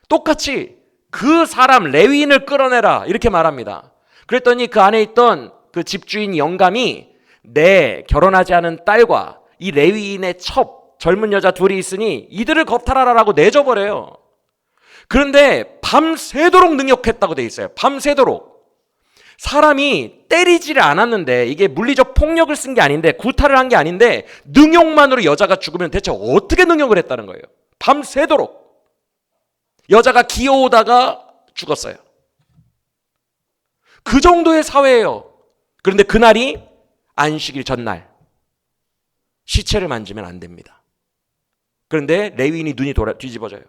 똑같이 그 사람 레위인을 끌어내라 이렇게 말합니다. 그랬더니 그 안에 있던 그 집주인 영감이 내 결혼하지 않은 딸과 이 레위인의 젊은 여자 둘이 있으니 이들을 겁탈하라라고 내줘버려요. 그런데 밤새도록 능욕했다고 돼 있어요. 밤새도록. 사람이 때리지를 않았는데 이게 물리적 폭력을 쓴 게 아닌데 구타를 한 게 아닌데 능욕만으로 여자가 죽으면 대체 어떻게 능욕을 했다는 거예요. 밤새도록. 여자가 기어오다가 죽었어요. 그 정도의 사회예요. 그런데 그날이 안식일 전날. 시체를 만지면 안 됩니다. 그런데 레위인이 눈이 뒤집어져요.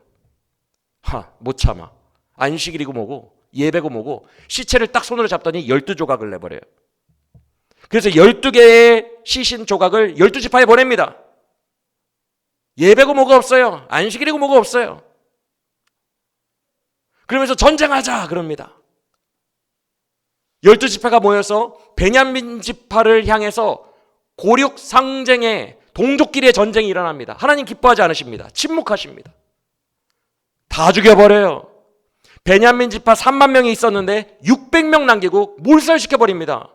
못 참아. 안식일이고 뭐고 예배고 뭐고 시체를 딱 손으로 잡더니 12조각을 내버려요. 그래서 12개의 시신 조각을 12지파에 보냅니다. 예배고 뭐가 없어요. 안식일이고 뭐가 없어요. 그러면서 전쟁하자 그럽니다. 12지파가 모여서 베냐민 지파를 향해서 고륙 상쟁의 동족끼리의 전쟁이 일어납니다. 하나님 기뻐하지 않으십니다. 침묵하십니다. 다 죽여버려요. 베냐민 지파 3만 명이 있었는데 600명 남기고 몰살시켜버립니다.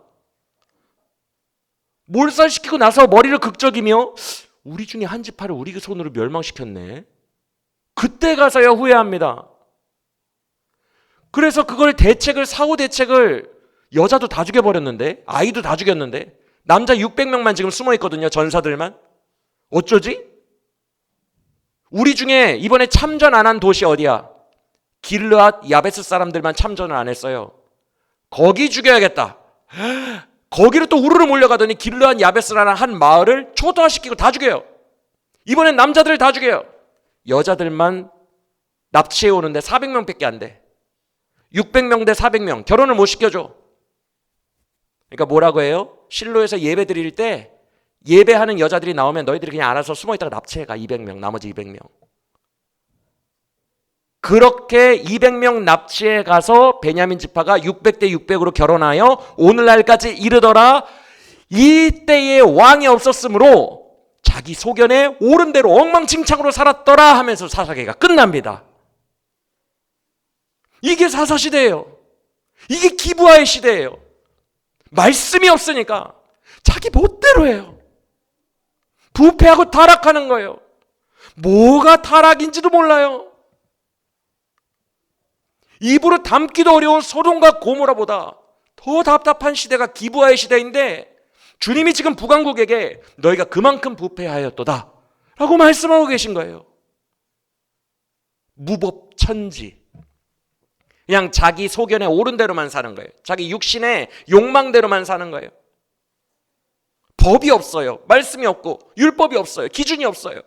몰살시키고 나서 머리를 극적이며 우리 중에 한 지파를 우리 손으로 멸망시켰네. 그때 가서야 후회합니다. 그래서 그걸 사후 대책을 여자도 다 죽여버렸는데 아이도 다 죽였는데 남자 600명만 지금 숨어있거든요. 전사들만. 어쩌지? 우리 중에 이번에 참전 안 한 도시 어디야? 길르앗 야베스 사람들만 참전을 안 했어요. 거기 죽여야겠다. 거기로 또 우르르 몰려가더니 길르앗 야베스라는 한 마을을 초토화시키고 다 죽여요. 이번엔 남자들 다 죽여요. 여자들만 납치해 오는데 400명밖에 안 돼. 600명 대 400명. 결혼을 못 시켜줘. 그러니까 뭐라고 해요? 실로에서 예배 드릴 때 예배하는 여자들이 나오면 너희들이 그냥 알아서 숨어있다가 납치해가. 200명 나머지 200명. 그렇게 200명 납치해 가서 베냐민 지파가 600대 600으로 결혼하여 오늘날까지 이르더라. 이때에 왕이 없었으므로 자기 소견에 옳은 대로 엉망진창으로 살았더라 하면서 사사기가 끝납니다. 이게 사사시대예요. 이게 기브아의 시대예요. 말씀이 없으니까 자기 멋대로 해요. 부패하고 타락하는 거예요. 뭐가 타락인지도 몰라요. 입으로 담기도 어려운 소돔과 고모라보다 더 답답한 시대가 기브아의 시대인데 주님이 지금 북왕국에게 너희가 그만큼 부패하였도다 라고 말씀하고 계신 거예요. 무법천지. 그냥 자기 소견에 옳은 대로만 사는 거예요. 자기 육신의 욕망대로만 사는 거예요. 법이 없어요. 말씀이 없고 율법이 없어요. 기준이 없어요.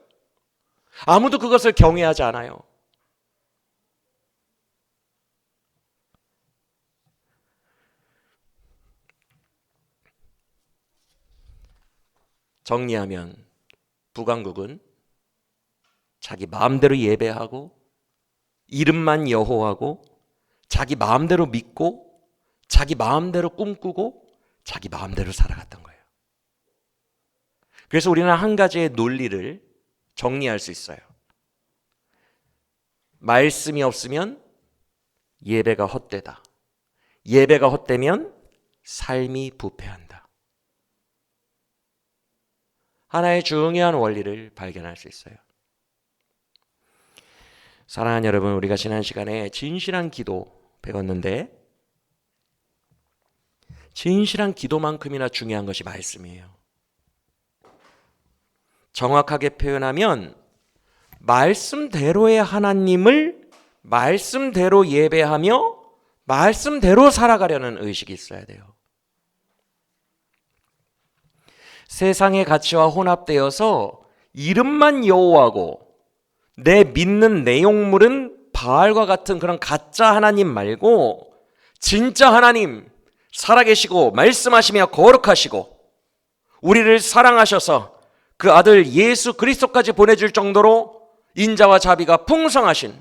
아무도 그것을 경외하지 않아요. 정리하면 북왕국은 자기 마음대로 예배하고 이름만 여호와고 자기 마음대로 믿고 자기 마음대로 꿈꾸고 자기 마음대로 살아갔던 거예요. 그래서 우리는 한 가지의 논리를 정리할 수 있어요. 말씀이 없으면 예배가 헛되다. 예배가 헛되면 삶이 부패한다. 하나의 중요한 원리를 발견할 수 있어요. 사랑하는 여러분, 우리가 지난 시간에 진실한 기도 배웠는데 진실한 기도만큼이나 중요한 것이 말씀이에요. 정확하게 표현하면 말씀대로의 하나님을 말씀대로 예배하며 말씀대로 살아가려는 의식이 있어야 돼요. 세상의 가치와 혼합되어서 이름만 여호와고 내 믿는 내용물은 바알과 같은 그런 가짜 하나님 말고 진짜 하나님, 살아계시고 말씀하시며 거룩하시고 우리를 사랑하셔서 그 아들 예수 그리스도까지 보내줄 정도로 인자와 자비가 풍성하신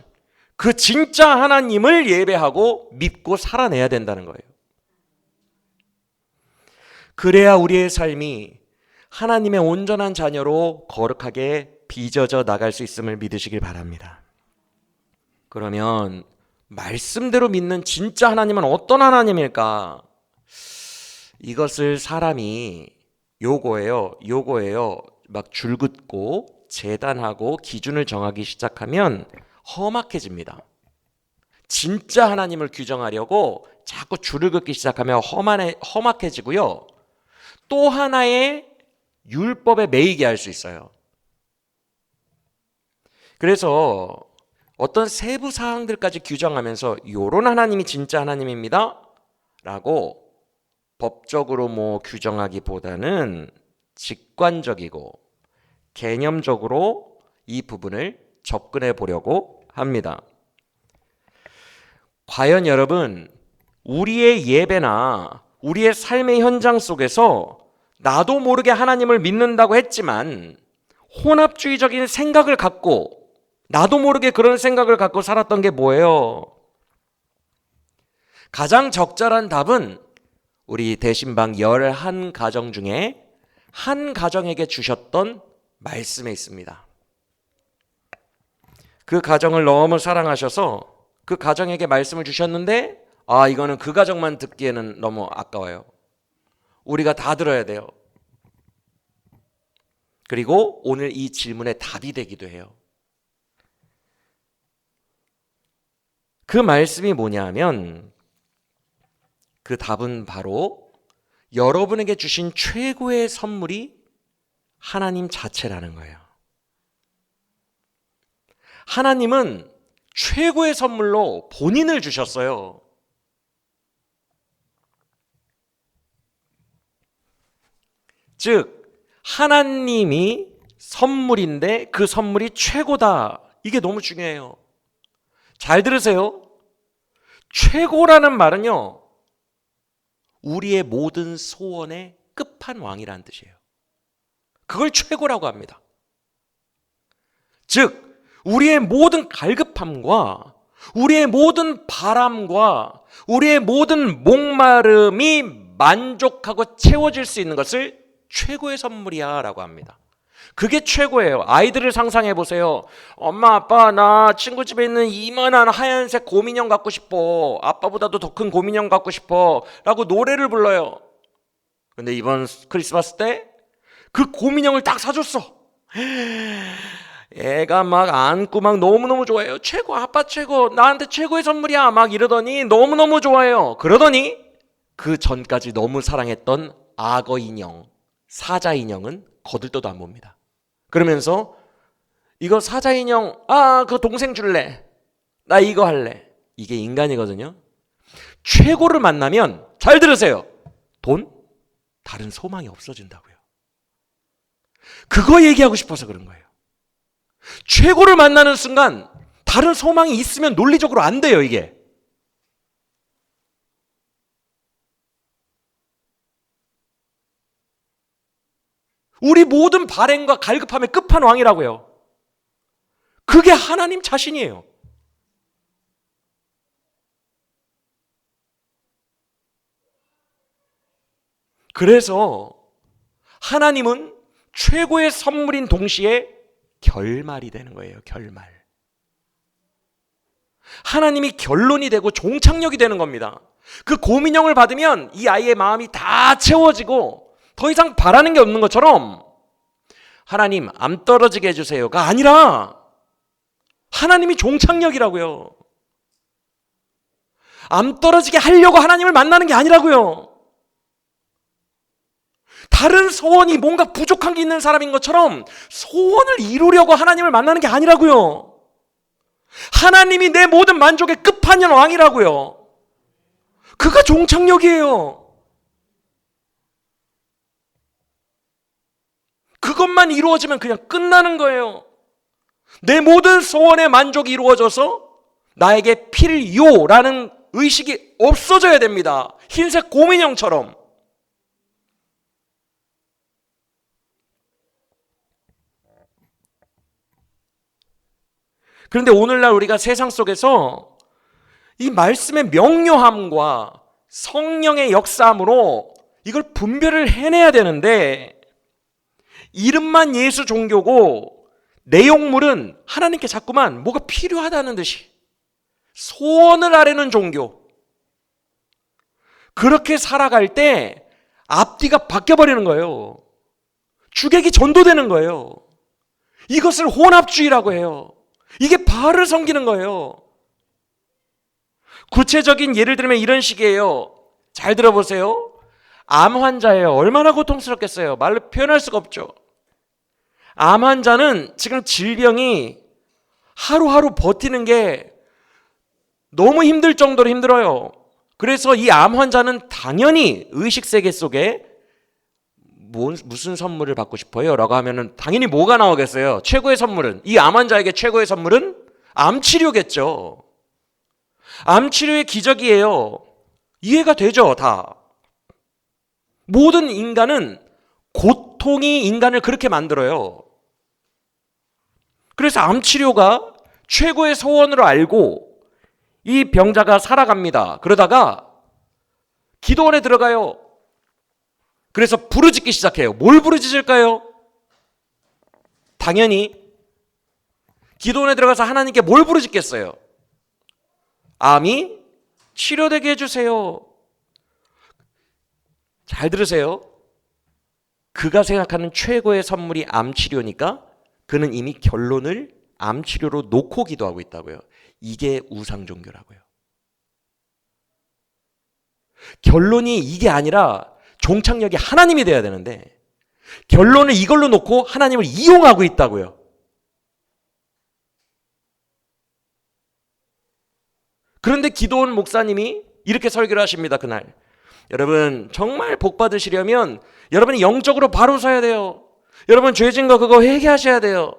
그 진짜 하나님을 예배하고 믿고 살아내야 된다는 거예요. 그래야 우리의 삶이 하나님의 온전한 자녀로 거룩하게 빚어져 나갈 수 있음을 믿으시길 바랍니다. 그러면 말씀대로 믿는 진짜 하나님은 어떤 하나님일까? 이것을 사람이 요거예요. 막 줄긋고 재단하고 기준을 정하기 시작하면 험악해집니다. 진짜 하나님을 규정하려고 자꾸 줄을 긋기 시작하면 험악해지고요. 또 하나의 율법에 매이게 할 수 있어요. 그래서 어떤 세부 사항들까지 규정하면서 요런 하나님이 진짜 하나님입니다 라고 법적으로 규정하기보다는 직관적이고 개념적으로 이 부분을 접근해 보려고 합니다. 과연 여러분, 우리의 예배나 우리의 삶의 현장 속에서 나도 모르게 하나님을 믿는다고 했지만 혼합주의적인 생각을 갖고 나도 모르게 그런 생각을 갖고 살았던 게 뭐예요? 가장 적절한 답은 우리 대신방 11가정 중에 한 가정에게 주셨던 말씀에 있습니다. 그 가정을 너무 사랑하셔서 그 가정에게 말씀을 주셨는데 이거는 그 가정만 듣기에는 너무 아까워요. 우리가 다 들어야 돼요. 그리고 오늘 이 질문의 답이 되기도 해요. 그 말씀이 뭐냐 하면 그 답은 바로 여러분에게 주신 최고의 선물이 하나님 자체라는 거예요. 하나님은 최고의 선물로 본인을 주셨어요. 즉 하나님이 선물인데 그 선물이 최고다. 이게 너무 중요해요. 잘 들으세요. 최고라는 말은요, 우리의 모든 소원의 끝판왕이라는 뜻이에요. 그걸 최고라고 합니다. 즉 우리의 모든 갈급함과 우리의 모든 바람과 우리의 모든 목마름이 만족하고 채워질 수 있는 것을 최고의 선물이야 라고 합니다. 그게 최고예요. 아이들을 상상해 보세요. 엄마 아빠 나 친구 집에 있는 이만한 하얀색 곰인형 갖고 싶어. 아빠보다도 더 큰 곰인형 갖고 싶어 라고 노래를 불러요. 근데 이번 크리스마스 때 그 곰인형을 딱 사줬어. 애가 막 안고 막 너무너무 좋아해요. 최고, 아빠 최고, 나한테 최고의 선물이야 막 이러더니 너무너무 좋아해요. 그러더니 그 전까지 너무 사랑했던 악어 인형, 사자 인형은 거들떠도 안 봅니다. 그러면서 이거 사자 인형, 그거 동생 줄래, 나 이거 할래. 이게 인간이거든요. 최고를 만나면 잘 들으세요. 돈? 다른 소망이 없어진다고요. 그거 얘기하고 싶어서 그런 거예요. 최고를 만나는 순간 다른 소망이 있으면 논리적으로 안 돼요, 이게. 우리 모든 발행과 갈급함의 끝판왕이라고요. 그게 하나님 자신이에요. 그래서 하나님은 최고의 선물인 동시에 결말이 되는 거예요. 결말. 하나님이 결론이 되고 종착역이 되는 겁니다. 그 곰인형을 받으면 이 아이의 마음이 다 채워지고 더 이상 바라는 게 없는 것처럼 하나님 암 떨어지게 해주세요가 아니라 하나님이 종착역이라고요. 암 떨어지게 하려고 하나님을 만나는 게 아니라고요. 다른 소원이 뭔가 부족한 게 있는 사람인 것처럼 소원을 이루려고 하나님을 만나는 게 아니라고요. 하나님이 내 모든 만족의 끝판왕이라고요. 그가 종착역이에요. 그것만 이루어지면 그냥 끝나는 거예요. 내 모든 소원의 만족이 이루어져서 나에게 필요라는 의식이 없어져야 됩니다. 흰색 곰인형처럼. 그런데 오늘날 우리가 세상 속에서 이 말씀의 명료함과 성령의 역사함으로 이걸 분별을 해내야 되는데, 이름만 예수 종교고 내용물은 하나님께 자꾸만 뭐가 필요하다는 듯이 소원을 아뢰는 종교. 그렇게 살아갈 때 앞뒤가 바뀌어버리는 거예요. 주객이 전도되는 거예요. 이것을 혼합주의라고 해요. 이게 바알을 섬기는 거예요. 구체적인 예를 들면 이런 식이에요. 잘 들어보세요. 암 환자예요. 얼마나 고통스럽겠어요. 말로 표현할 수가 없죠. 암 환자는 지금 질병이 하루하루 버티는 게 너무 힘들 정도로 힘들어요. 그래서 이 암 환자는 당연히 의식세계 속에 무슨 선물을 받고 싶어요? 라고 하면은 당연히 뭐가 나오겠어요? 최고의 선물은, 이 암 환자에게 최고의 선물은 암치료겠죠. 암치료의 기적이에요. 이해가 되죠, 다. 모든 인간은 고통이 인간을 그렇게 만들어요. 그래서 암치료가 최고의 소원으로 알고 이 병자가 살아갑니다. 그러다가 기도원에 들어가요. 그래서 부르짖기 시작해요. 뭘 부르짖을까요? 당연히 기도원에 들어가서 하나님께 뭘 부르짖겠어요? 암이 치료되게 해주세요. 잘 들으세요. 그가 생각하는 최고의 선물이 암치료니까 그는 이미 결론을 암치료로 놓고 기도하고 있다고요. 이게 우상종교라고요. 결론이 이게 아니라 종착역이 하나님이 돼야 되는데 결론을 이걸로 놓고 하나님을 이용하고 있다고요. 그런데 기도원 목사님이 이렇게 설교를 하십니다. 그날. 여러분 정말 복 받으시려면 여러분이 영적으로 바로 서야 돼요. 여러분 죄진 거 그거 회개하셔야 돼요.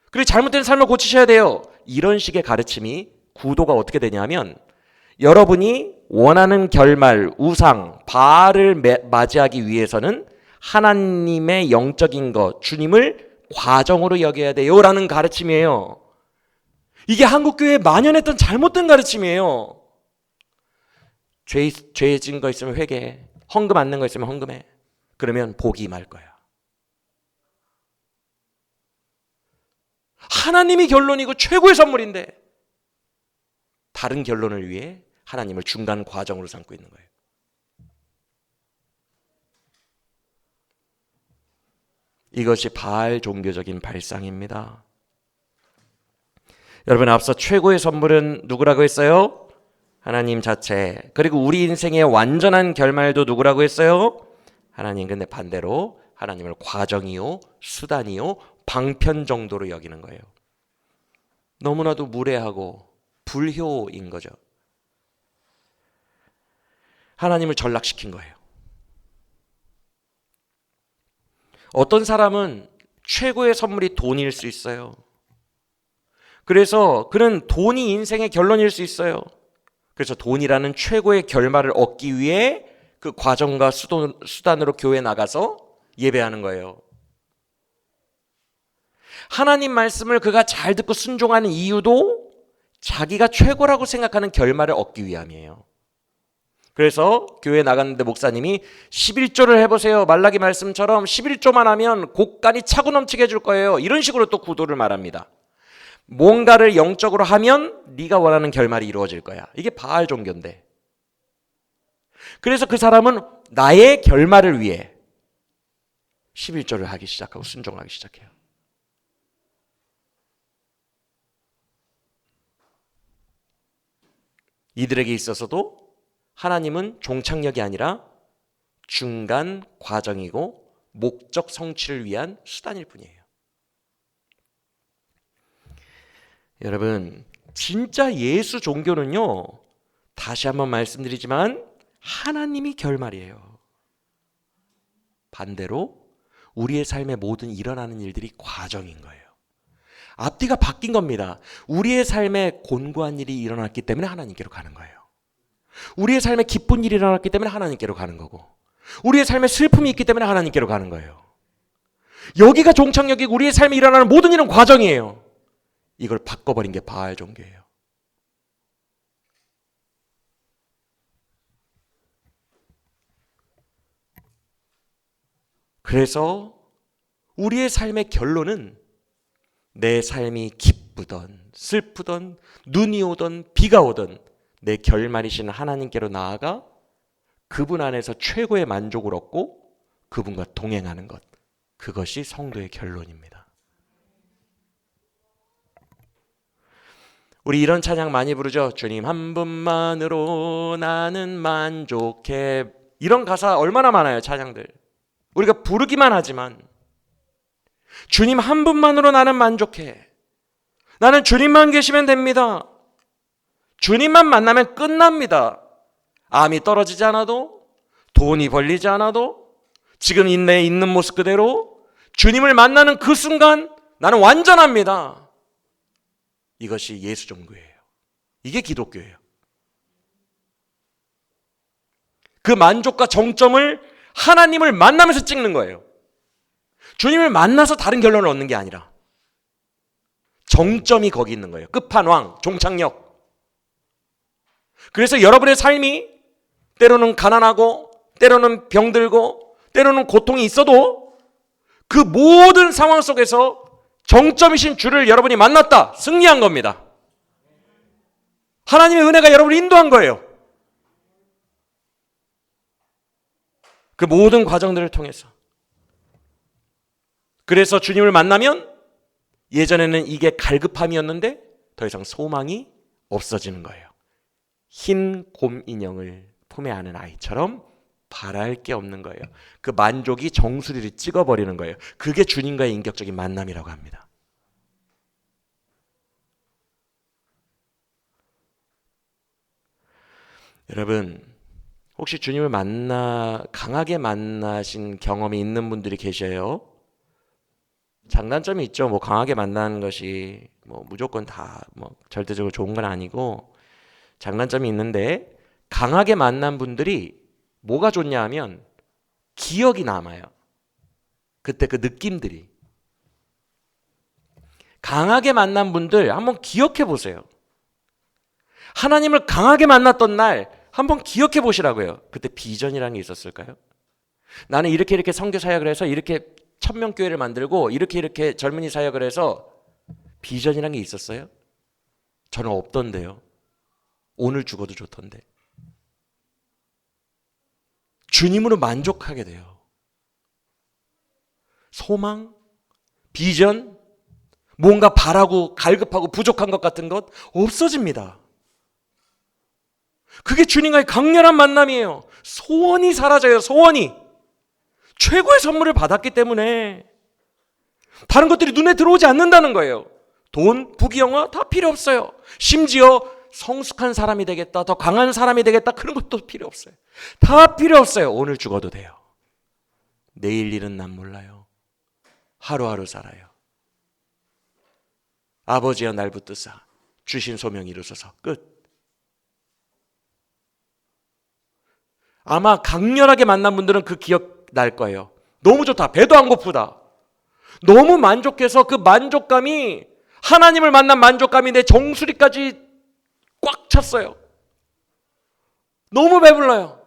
그리고 잘못된 삶을 고치셔야 돼요. 이런 식의 가르침이 구도가 어떻게 되냐면 여러분이 원하는 결말, 우상, 바알을 맞이하기 위해서는 하나님의 영적인 것, 주님을 과정으로 여겨야 돼요 라는 가르침이에요. 이게 한국교회에 만연했던 잘못된 가르침이에요. 죄 지은 거 있으면 회개해. 헌금 안 낸 거 있으면 헌금해. 그러면 복이 임할 거야. 하나님이 결론이고 최고의 선물인데 다른 결론을 위해 하나님을 중간 과정으로 삼고 있는 거예요. 이것이 바알 종교적인 발상입니다. 여러분 앞서 최고의 선물은 누구라고 했어요? 하나님 자체. 그리고 우리 인생의 완전한 결말도 누구라고 했어요? 하나님. 근데 반대로 하나님을 과정이요, 수단이요, 방편 정도로 여기는 거예요. 너무나도 무례하고 불효인 거죠. 하나님을 전락시킨 거예요. 어떤 사람은 최고의 선물이 돈일 수 있어요. 그래서 그는 돈이 인생의 결론일 수 있어요. 그래서 돈이라는 최고의 결말을 얻기 위해 그 과정과 수단으로 교회에 나가서 예배하는 거예요. 하나님 말씀을 그가 잘 듣고 순종하는 이유도 자기가 최고라고 생각하는 결말을 얻기 위함이에요. 그래서 교회에 나갔는데 목사님이 11조를 해보세요. 말라기 말씀처럼 11조만 하면 곡간이 차고 넘치게 해줄 거예요. 이런 식으로 또 구도를 말합니다. 뭔가를 영적으로 하면 네가 원하는 결말이 이루어질 거야. 이게 바알 종교인데. 그래서 그 사람은 나의 결말을 위해 11조를 하기 시작하고 순종을 하기 시작해요. 이들에게 있어서도 하나님은 종착역이 아니라 중간 과정이고 목적 성취를 위한 수단일 뿐이에요. 여러분, 진짜 예수 종교는요, 다시 한번 말씀드리지만 하나님이 결말이에요. 반대로 우리의 삶의 모든 일어나는 일들이 과정인 거예요. 앞뒤가 바뀐 겁니다. 우리의 삶에 곤고한 일이 일어났기 때문에 하나님께로 가는 거예요. 우리의 삶에 기쁜 일이 일어났기 때문에 하나님께로 가는 거고, 우리의 삶에 슬픔이 있기 때문에 하나님께로 가는 거예요. 여기가 종착역이고 우리의 삶에 일어나는 모든 일은 과정이에요. 이걸 바꿔버린 게 바알 종교예요. 그래서 우리의 삶의 결론은 내 삶이 기쁘던 슬프던 눈이 오던 비가 오던 내 결말이신 하나님께로 나아가 그분 안에서 최고의 만족을 얻고 그분과 동행하는 것, 그것이 성도의 결론입니다. 우리 이런 찬양 많이 부르죠. 주님 한 분만으로 나는 만족해. 이런 가사 얼마나 많아요, 찬양들. 우리가 부르기만 하지만 주님 한 분만으로 나는 만족해. 나는 주님만 계시면 됩니다. 주님만 만나면 끝납니다. 암이 떨어지지 않아도, 돈이 벌리지 않아도, 지금 내 있는 모습 그대로 주님을 만나는 그 순간 나는 완전합니다. 이것이 예수 종교예요. 이게 기독교예요. 그 만족과 정점을 하나님을 만나면서 찍는 거예요. 주님을 만나서 다른 결론을 얻는 게 아니라 정점이 거기 있는 거예요. 끝판왕, 종착역. 그래서 여러분의 삶이 때로는 가난하고 때로는 병들고 때로는 고통이 있어도 그 모든 상황 속에서 정점이신 주를 여러분이 만났다. 승리한 겁니다. 하나님의 은혜가 여러분을 인도한 거예요. 그 모든 과정들을 통해서. 그래서 주님을 만나면 예전에는 이게 갈급함이었는데 더 이상 소망이 없어지는 거예요. 흰 곰 인형을 품에 안은 아이처럼 바랄 게 없는 거예요. 그 만족이 정수리를 찍어버리는 거예요. 그게 주님과의 인격적인 만남이라고 합니다. 여러분, 혹시 주님을 강하게 만나신 경험이 있는 분들이 계셔요? 장단점이 있죠. 뭐 강하게 만나는 것이 뭐 무조건 다 뭐 절대적으로 좋은 건 아니고 장단점이 있는데, 강하게 만난 분들이 뭐가 좋냐 하면 기억이 남아요. 그때 그 느낌들이. 강하게 만난 분들 한번 기억해 보세요. 하나님을 강하게 만났던 날 한번 기억해 보시라고요. 그때 비전이라는 게 있었을까요? 나는 이렇게 선교 사역을 해서 이렇게 1000명 교회를 만들고 이렇게 젊은이 사역을 해서 비전이라는 게 있었어요? 저는 없던데요. 오늘 죽어도 좋던데. 주님으로 만족하게 돼요. 소망, 비전, 뭔가 바라고 갈급하고 부족한 것 같은 것 없어집니다. 그게 주님과의 강렬한 만남이에요. 소원이 사라져요. 소원이. 최고의 선물을 받았기 때문에 다른 것들이 눈에 들어오지 않는다는 거예요. 돈, 부귀영화 다 필요 없어요. 심지어 성숙한 사람이 되겠다, 더 강한 사람이 되겠다, 그런 것도 필요 없어요. 다 필요 없어요. 오늘 죽어도 돼요. 내일 일은 난 몰라요. 하루하루 살아요. 아버지여 날 붙드사 주신 소명 이루소서. 끝. 아마 강렬하게 만난 분들은 그 기억 날 거예요. 너무 좋다. 배도 안 고프다. 너무 만족해서 그 만족감이, 하나님을 만난 만족감이 내 정수리까지 꽉 찼어요. 너무 배불러요.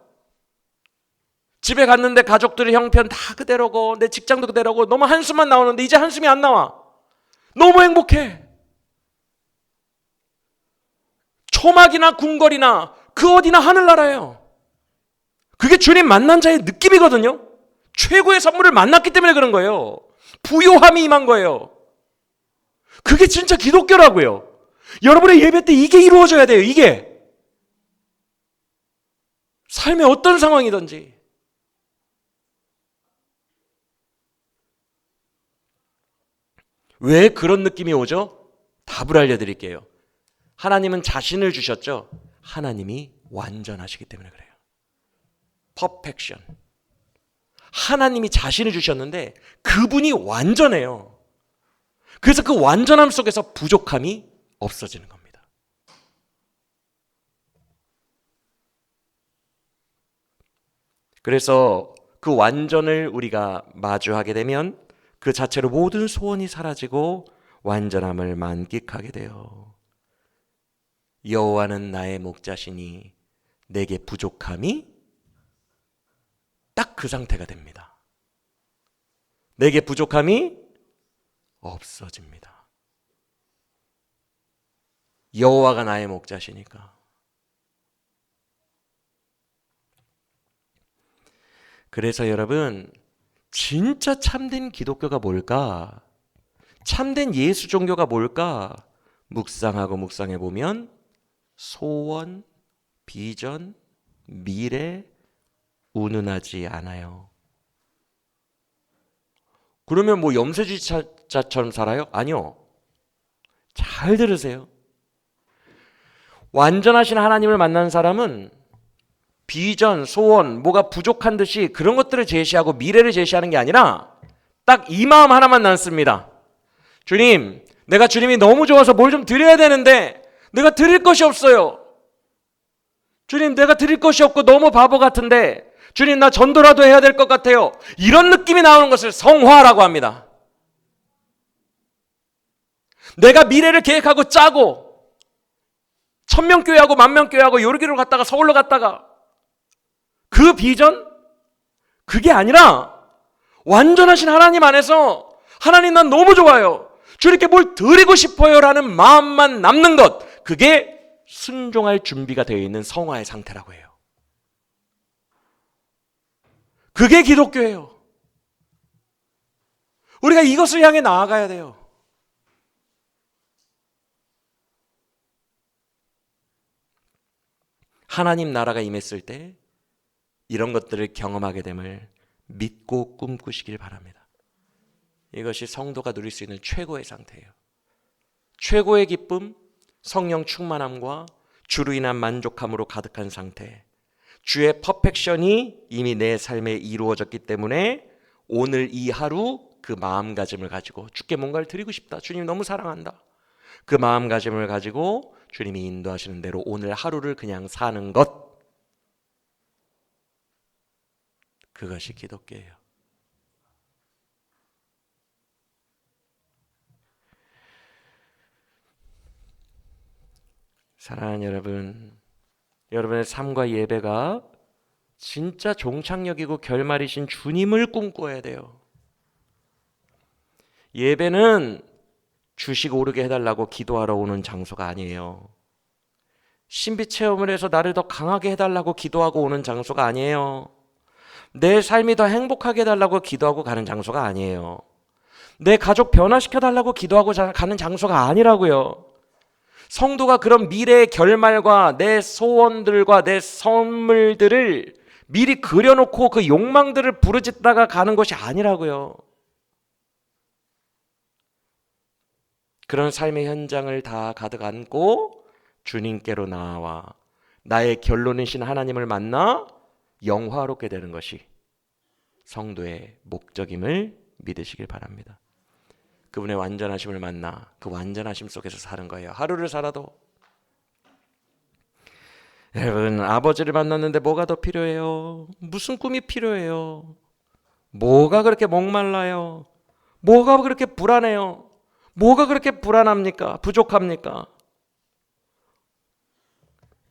집에 갔는데 가족들의 형편 다 그대로고 내 직장도 그대로고 너무 한숨만 나오는데 이제 한숨이 안 나와. 너무 행복해. 초막이나 궁궐이나 그 어디나 하늘나라예요. 그게 주님 만난 자의 느낌이거든요. 최고의 선물을 만났기 때문에 그런 거예요. 부요함이 임한 거예요. 그게 진짜 기독교라고요. 여러분의 예배 때 이게 이루어져야 돼요. 이게. 삶의 어떤 상황이든지. 왜 그런 느낌이 오죠? 답을 알려드릴게요. 하나님은 자신을 주셨죠. 하나님이 완전하시기 때문에 그래요. 퍼펙션. 하나님이 자신을 주셨는데 그분이 완전해요. 그래서 그 완전함 속에서 부족함이 없어지는 겁니다. 그래서 그 완전을 우리가 마주하게 되면 그 자체로 모든 소원이 사라지고 완전함을 만끽하게 돼요. 여호와는 나의 목자시니 내게 부족함이 딱 그 상태가 됩니다. 내게 부족함이 없어집니다. 여호와가 나의 목자시니까. 그래서 여러분, 진짜 참된 기독교가 뭘까? 참된 예수 종교가 뭘까? 묵상하고 묵상해 보면 소원, 비전, 미래 운운하지 않아요. 그러면 뭐 염세주의자처럼 살아요? 아니요. 잘 들으세요. 완전하신 하나님을 만난 사람은 비전, 소원, 뭐가 부족한 듯이 그런 것들을 제시하고 미래를 제시하는 게 아니라 딱 이 마음 하나만 남습니다. 주님, 내가 주님이 너무 좋아서 뭘 좀 드려야 되는데 내가 드릴 것이 없어요. 주님, 내가 드릴 것이 없고 너무 바보 같은데 주님, 나 전도라도 해야 될 것 같아요. 이런 느낌이 나오는 것을 성화라고 합니다. 내가 미래를 계획하고 짜고 1000명교회하고 10,000명교회하고 요르기로 갔다가 서울로 갔다가 그 비전? 그게 아니라 완전하신 하나님 안에서 하나님 난 너무 좋아요. 주님께 뭘 드리고 싶어요 라는 마음만 남는 것, 그게 순종할 준비가 되어 있는 성화의 상태라고 해요. 그게 기독교예요. 우리가 이것을 향해 나아가야 돼요. 하나님 나라가 임했을 때 이런 것들을 경험하게 됨을 믿고 꿈꾸시길 바랍니다. 이것이 성도가 누릴 수 있는 최고의 상태예요. 최고의 기쁨, 성령 충만함과 주로 인한 만족함으로 가득한 상태. 주의 퍼펙션이 이미 내 삶에 이루어졌기 때문에 오늘 이 하루 그 마음가짐을 가지고 주께 뭔가를 드리고 싶다. 주님 너무 사랑한다. 그 마음가짐을 가지고 주님이 인도하시는 대로 오늘 하루를 그냥 사는 것. 그것이 기독교예요. 사랑하는 여러분, 여러분의 삶과 예배가 진짜 종착역이고 결말이신 주님을 꿈꿔야 돼요. 예배는 주식 오르게 해달라고 기도하러 오는 장소가 아니에요. 신비 체험을 해서 나를 더 강하게 해달라고 기도하고 오는 장소가 아니에요. 내 삶이 더 행복하게 해달라고 기도하고 가는 장소가 아니에요. 내 가족 변화시켜달라고 기도하고 가는 장소가 아니라고요. 성도가 그런 미래의 결말과 내 소원들과 내 선물들을 미리 그려놓고 그 욕망들을 부르짖다가 가는 것이 아니라고요. 그런 삶의 현장을 다 가득 안고 주님께로 나와 나의 결론이신 하나님을 만나 영화롭게 되는 것이 성도의 목적임을 믿으시길 바랍니다. 그분의 완전하심을 만나 그 완전하심 속에서 사는 거예요. 하루를 살아도. 여러분, 아버지를 만났는데 뭐가 더 필요해요? 무슨 꿈이 필요해요? 뭐가 그렇게 목말라요? 뭐가 그렇게 불안해요? 뭐가 그렇게 불안합니까? 부족합니까?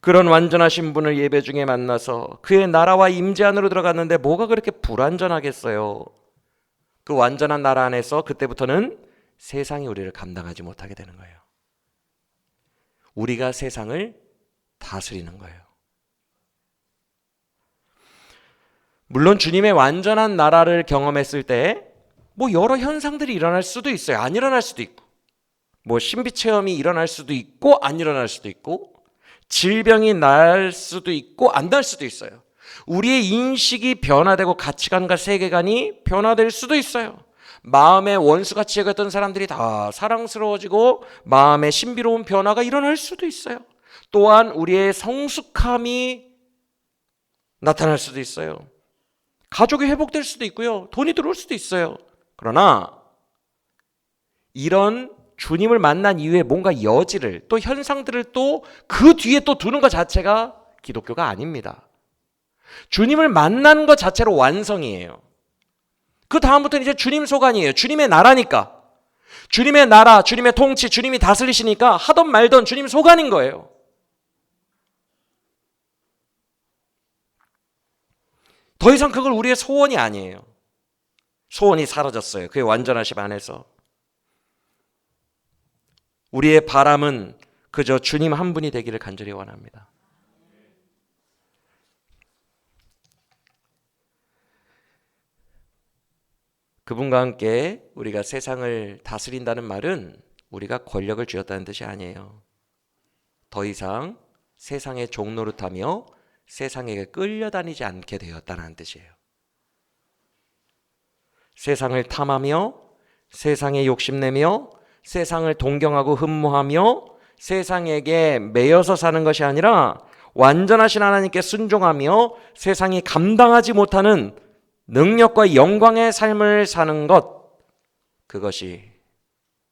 그런 완전하신 분을 예배 중에 만나서 그의 나라와 임재 안으로 들어갔는데 뭐가 그렇게 불완전하겠어요? 그 완전한 나라 안에서 그때부터는 세상이 우리를 감당하지 못하게 되는 거예요. 우리가 세상을 다스리는 거예요. 물론 주님의 완전한 나라를 경험했을 때 뭐 여러 현상들이 일어날 수도 있어요. 안 일어날 수도 있고, 뭐 신비 체험이 일어날 수도 있고 안 일어날 수도 있고, 질병이 날 수도 있고 안 날 수도 있어요. 우리의 인식이 변화되고 가치관과 세계관이 변화될 수도 있어요. 마음의 원수같이 여겼던 사람들이 다 사랑스러워지고 마음의 신비로운 변화가 일어날 수도 있어요. 또한 우리의 성숙함이 나타날 수도 있어요. 가족이 회복될 수도 있고요. 돈이 들어올 수도 있어요. 그러나 이런 주님을 만난 이후에 뭔가 여지를 또 현상들을 또 그 뒤에 또 두는 것 자체가 기독교가 아닙니다. 주님을 만난 것 자체로 완성이에요. 그 다음부터는 이제 주님 소관이에요. 주님의 나라니까. 주님의 나라, 주님의 통치, 주님이 다스리시니까 하던 말던 주님 소관인 거예요. 더 이상 그걸 우리의 소원이 아니에요. 소원이 사라졌어요. 그의 완전하심 안에서. 우리의 바람은 그저 주님 한 분이 되기를 간절히 원합니다. 그분과 함께 우리가 세상을 다스린다는 말은 우리가 권력을 쥐었다는 뜻이 아니에요. 더 이상 세상의 종노릇하며 세상에게 끌려다니지 않게 되었다는 뜻이에요. 세상을 탐하며 세상에 욕심내며 세상을 동경하고 흠모하며 세상에게 매여서 사는 것이 아니라 완전하신 하나님께 순종하며 세상이 감당하지 못하는 능력과 영광의 삶을 사는 것, 그것이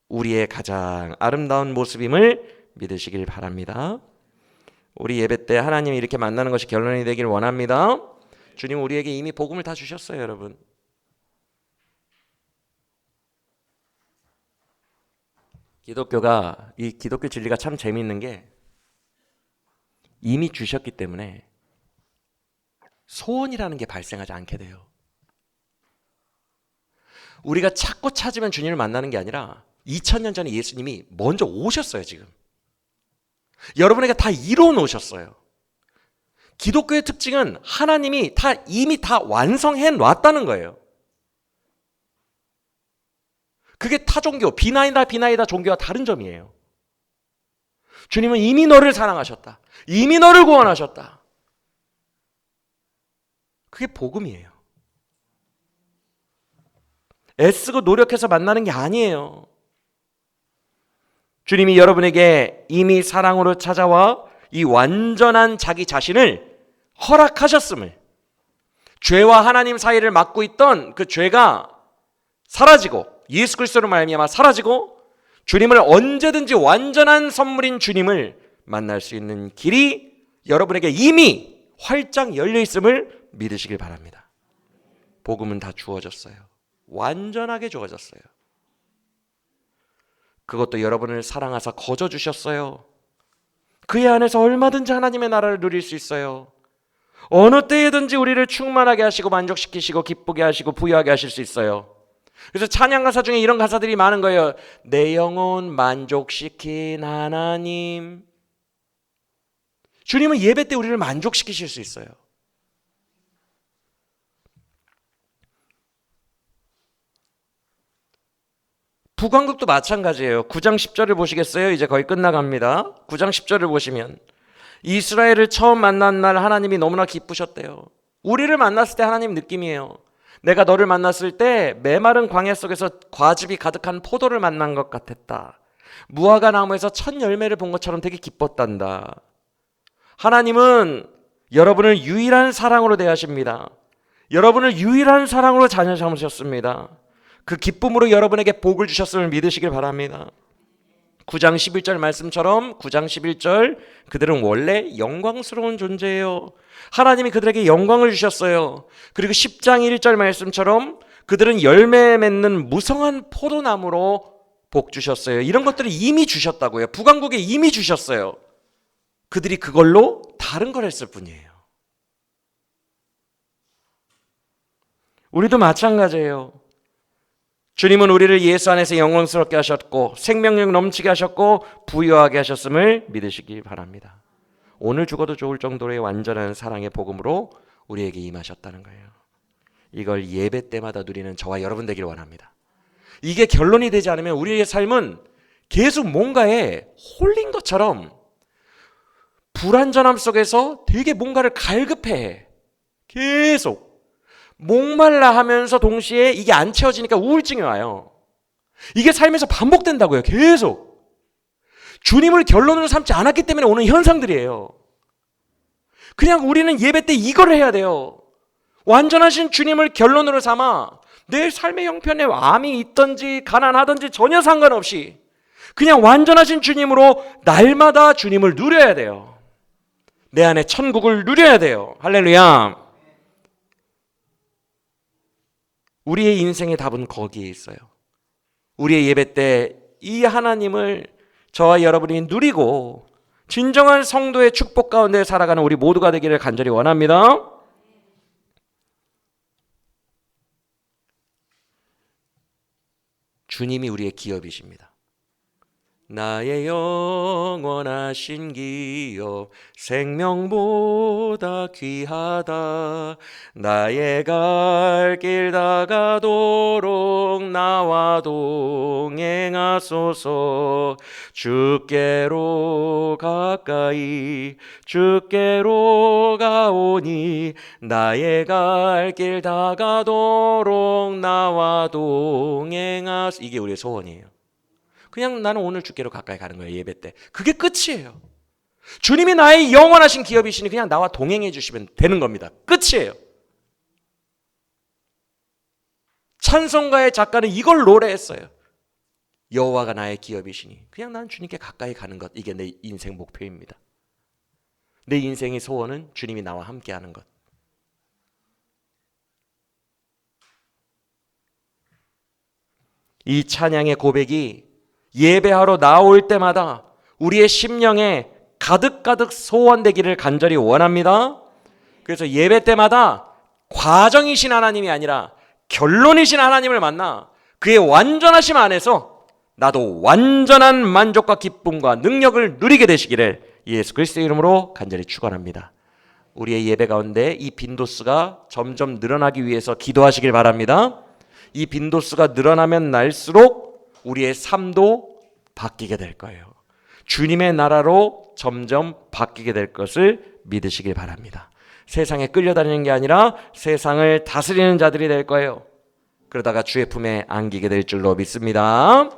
우리의 가장 아름다운 모습임을 믿으시길 바랍니다. 우리 예배 때 하나님이 이렇게 만나는 것이 결론이 되길 원합니다. 주님 우리에게 이미 복음을 다 주셨어요, 여러분. 기독교가, 이 기독교 진리가 참 재미있는 게 이미 주셨기 때문에 소원이라는 게 발생하지 않게 돼요. 우리가 찾고 찾으면 주님을 만나는 게 아니라 2000년 전에 예수님이 먼저 오셨어요. 지금 여러분에게 다 이루어 놓으셨어요. 기독교의 특징은 하나님이 이미 다 완성해 놨다는 거예요. 그게 타 종교, 비나이다 종교와 다른 점이에요. 주님은 이미 너를 사랑하셨다. 이미 너를 구원하셨다. 그게 복음이에요. 애쓰고 노력해서 만나는 게 아니에요. 주님이 여러분에게 이미 사랑으로 찾아와 이 완전한 자기 자신을 허락하셨음을, 죄와 하나님 사이를 막고 있던 그 죄가 사라지고 예수 그리스도로 말미암아 사라지고 주님을 언제든지 완전한 선물인 주님을 만날 수 있는 길이 여러분에게 이미 활짝 열려 있음을 믿으시길 바랍니다. 복음은 다 주어졌어요. 완전하게 주어졌어요. 그것도 여러분을 사랑하사 거저 주셨어요. 그의 안에서 얼마든지 하나님의 나라를 누릴 수 있어요. 어느 때에든지 우리를 충만하게 하시고 만족시키시고 기쁘게 하시고 부유하게 하실 수 있어요. 그래서 찬양 가사 중에 이런 가사들이 많은 거예요. 내 영혼 만족시킨 하나님. 주님은 예배 때 우리를 만족시키실 수 있어요. 북왕국도 마찬가지예요. 9장 10절을 보시겠어요? 이제 거의 끝나갑니다. 9장 10절을 보시면 이스라엘을 처음 만난 날 하나님이 너무나 기쁘셨대요. 우리를 만났을 때 하나님 느낌이에요. 내가 너를 만났을 때 메마른 광야 속에서 과즙이 가득한 포도를 만난 것 같았다. 무화과 나무에서 첫 열매를 본 것처럼 되게 기뻤단다. 하나님은 여러분을 유일한 사랑으로 대하십니다. 여러분을 유일한 사랑으로 자녀 삼으셨습니다. 그 기쁨으로 여러분에게 복을 주셨음을 믿으시길 바랍니다. 9장 11절 말씀처럼 9장 11절 그들은 원래 영광스러운 존재예요. 하나님이 그들에게 영광을 주셨어요. 그리고 10장 1절 말씀처럼 그들은 열매 맺는 무성한 포도나무로 복 주셨어요. 이런 것들을 이미 주셨다고요. 북왕국에 이미 주셨어요. 그들이 그걸로 다른 걸 했을 뿐이에요. 우리도 마찬가지예요. 주님은 우리를 예수 안에서 영광스럽게 하셨고 생명력 넘치게 하셨고 부유하게 하셨음을 믿으시기 바랍니다. 오늘 죽어도 좋을 정도의 완전한 사랑의 복음으로 우리에게 임하셨다는 거예요. 이걸 예배 때마다 누리는 저와 여러분 되길 원합니다. 이게 결론이 되지 않으면 우리의 삶은 계속 뭔가에 홀린 것처럼 불완전함 속에서 되게 뭔가를 갈급해. 계속 목말라 하면서 동시에 이게 안 채워지니까 우울증이 와요. 이게 삶에서 반복된다고요. 계속. 주님을 결론으로 삼지 않았기 때문에 오는 현상들이에요. 그냥 우리는 예배 때 이걸 해야 돼요. 완전하신 주님을 결론으로 삼아 내 삶의 형편에 암이 있든지 가난하든지 전혀 상관없이 그냥 완전하신 주님으로 날마다 주님을 누려야 돼요. 내 안에 천국을 누려야 돼요. 할렐루야. 우리의 인생의 답은 거기에 있어요. 우리의 예배 때 이 하나님을 저와 여러분이 누리고 진정한 성도의 축복 가운데 살아가는 우리 모두가 되기를 간절히 원합니다. 주님이 우리의 기업이십니다. 나의 영원하신 기업 생명보다 귀하다. 나의 갈 길 다가도록 나와 동행하소서. 주께로 가까이 주께로 가오니 나의 갈 길 다가도록 나와 동행하소서. 이게 우리의 소원이에요. 그냥 나는 오늘 주께로 가까이 가는 거예요. 예배 때. 그게 끝이에요. 주님이 나의 영원하신 기업이시니 그냥 나와 동행해 주시면 되는 겁니다. 끝이에요. 찬송가의 작가는 이걸 노래했어요. 여호와가 나의 기업이시니 그냥 나는 주님께 가까이 가는 것. 이게 내 인생 목표입니다. 내 인생의 소원은 주님이 나와 함께 하는 것. 이 찬양의 고백이 예배하러 나올 때마다 우리의 심령에 가득가득 소원되기를 간절히 원합니다. 그래서 예배 때마다 과정이신 하나님이 아니라 결론이신 하나님을 만나 그의 완전하심 안에서 나도 완전한 만족과 기쁨과 능력을 누리게 되시기를 예수 그리스도의 이름으로 간절히 축원합니다. 우리의 예배 가운데 이 빈도수가 점점 늘어나기 위해서 기도하시길 바랍니다. 이 빈도수가 늘어나면 날수록 우리의 삶도 바뀌게 될 거예요. 주님의 나라로 점점 바뀌게 될 것을 믿으시길 바랍니다. 세상에 끌려다니는 게 아니라 세상을 다스리는 자들이 될 거예요. 그러다가 주의 품에 안기게 될 줄로 믿습니다.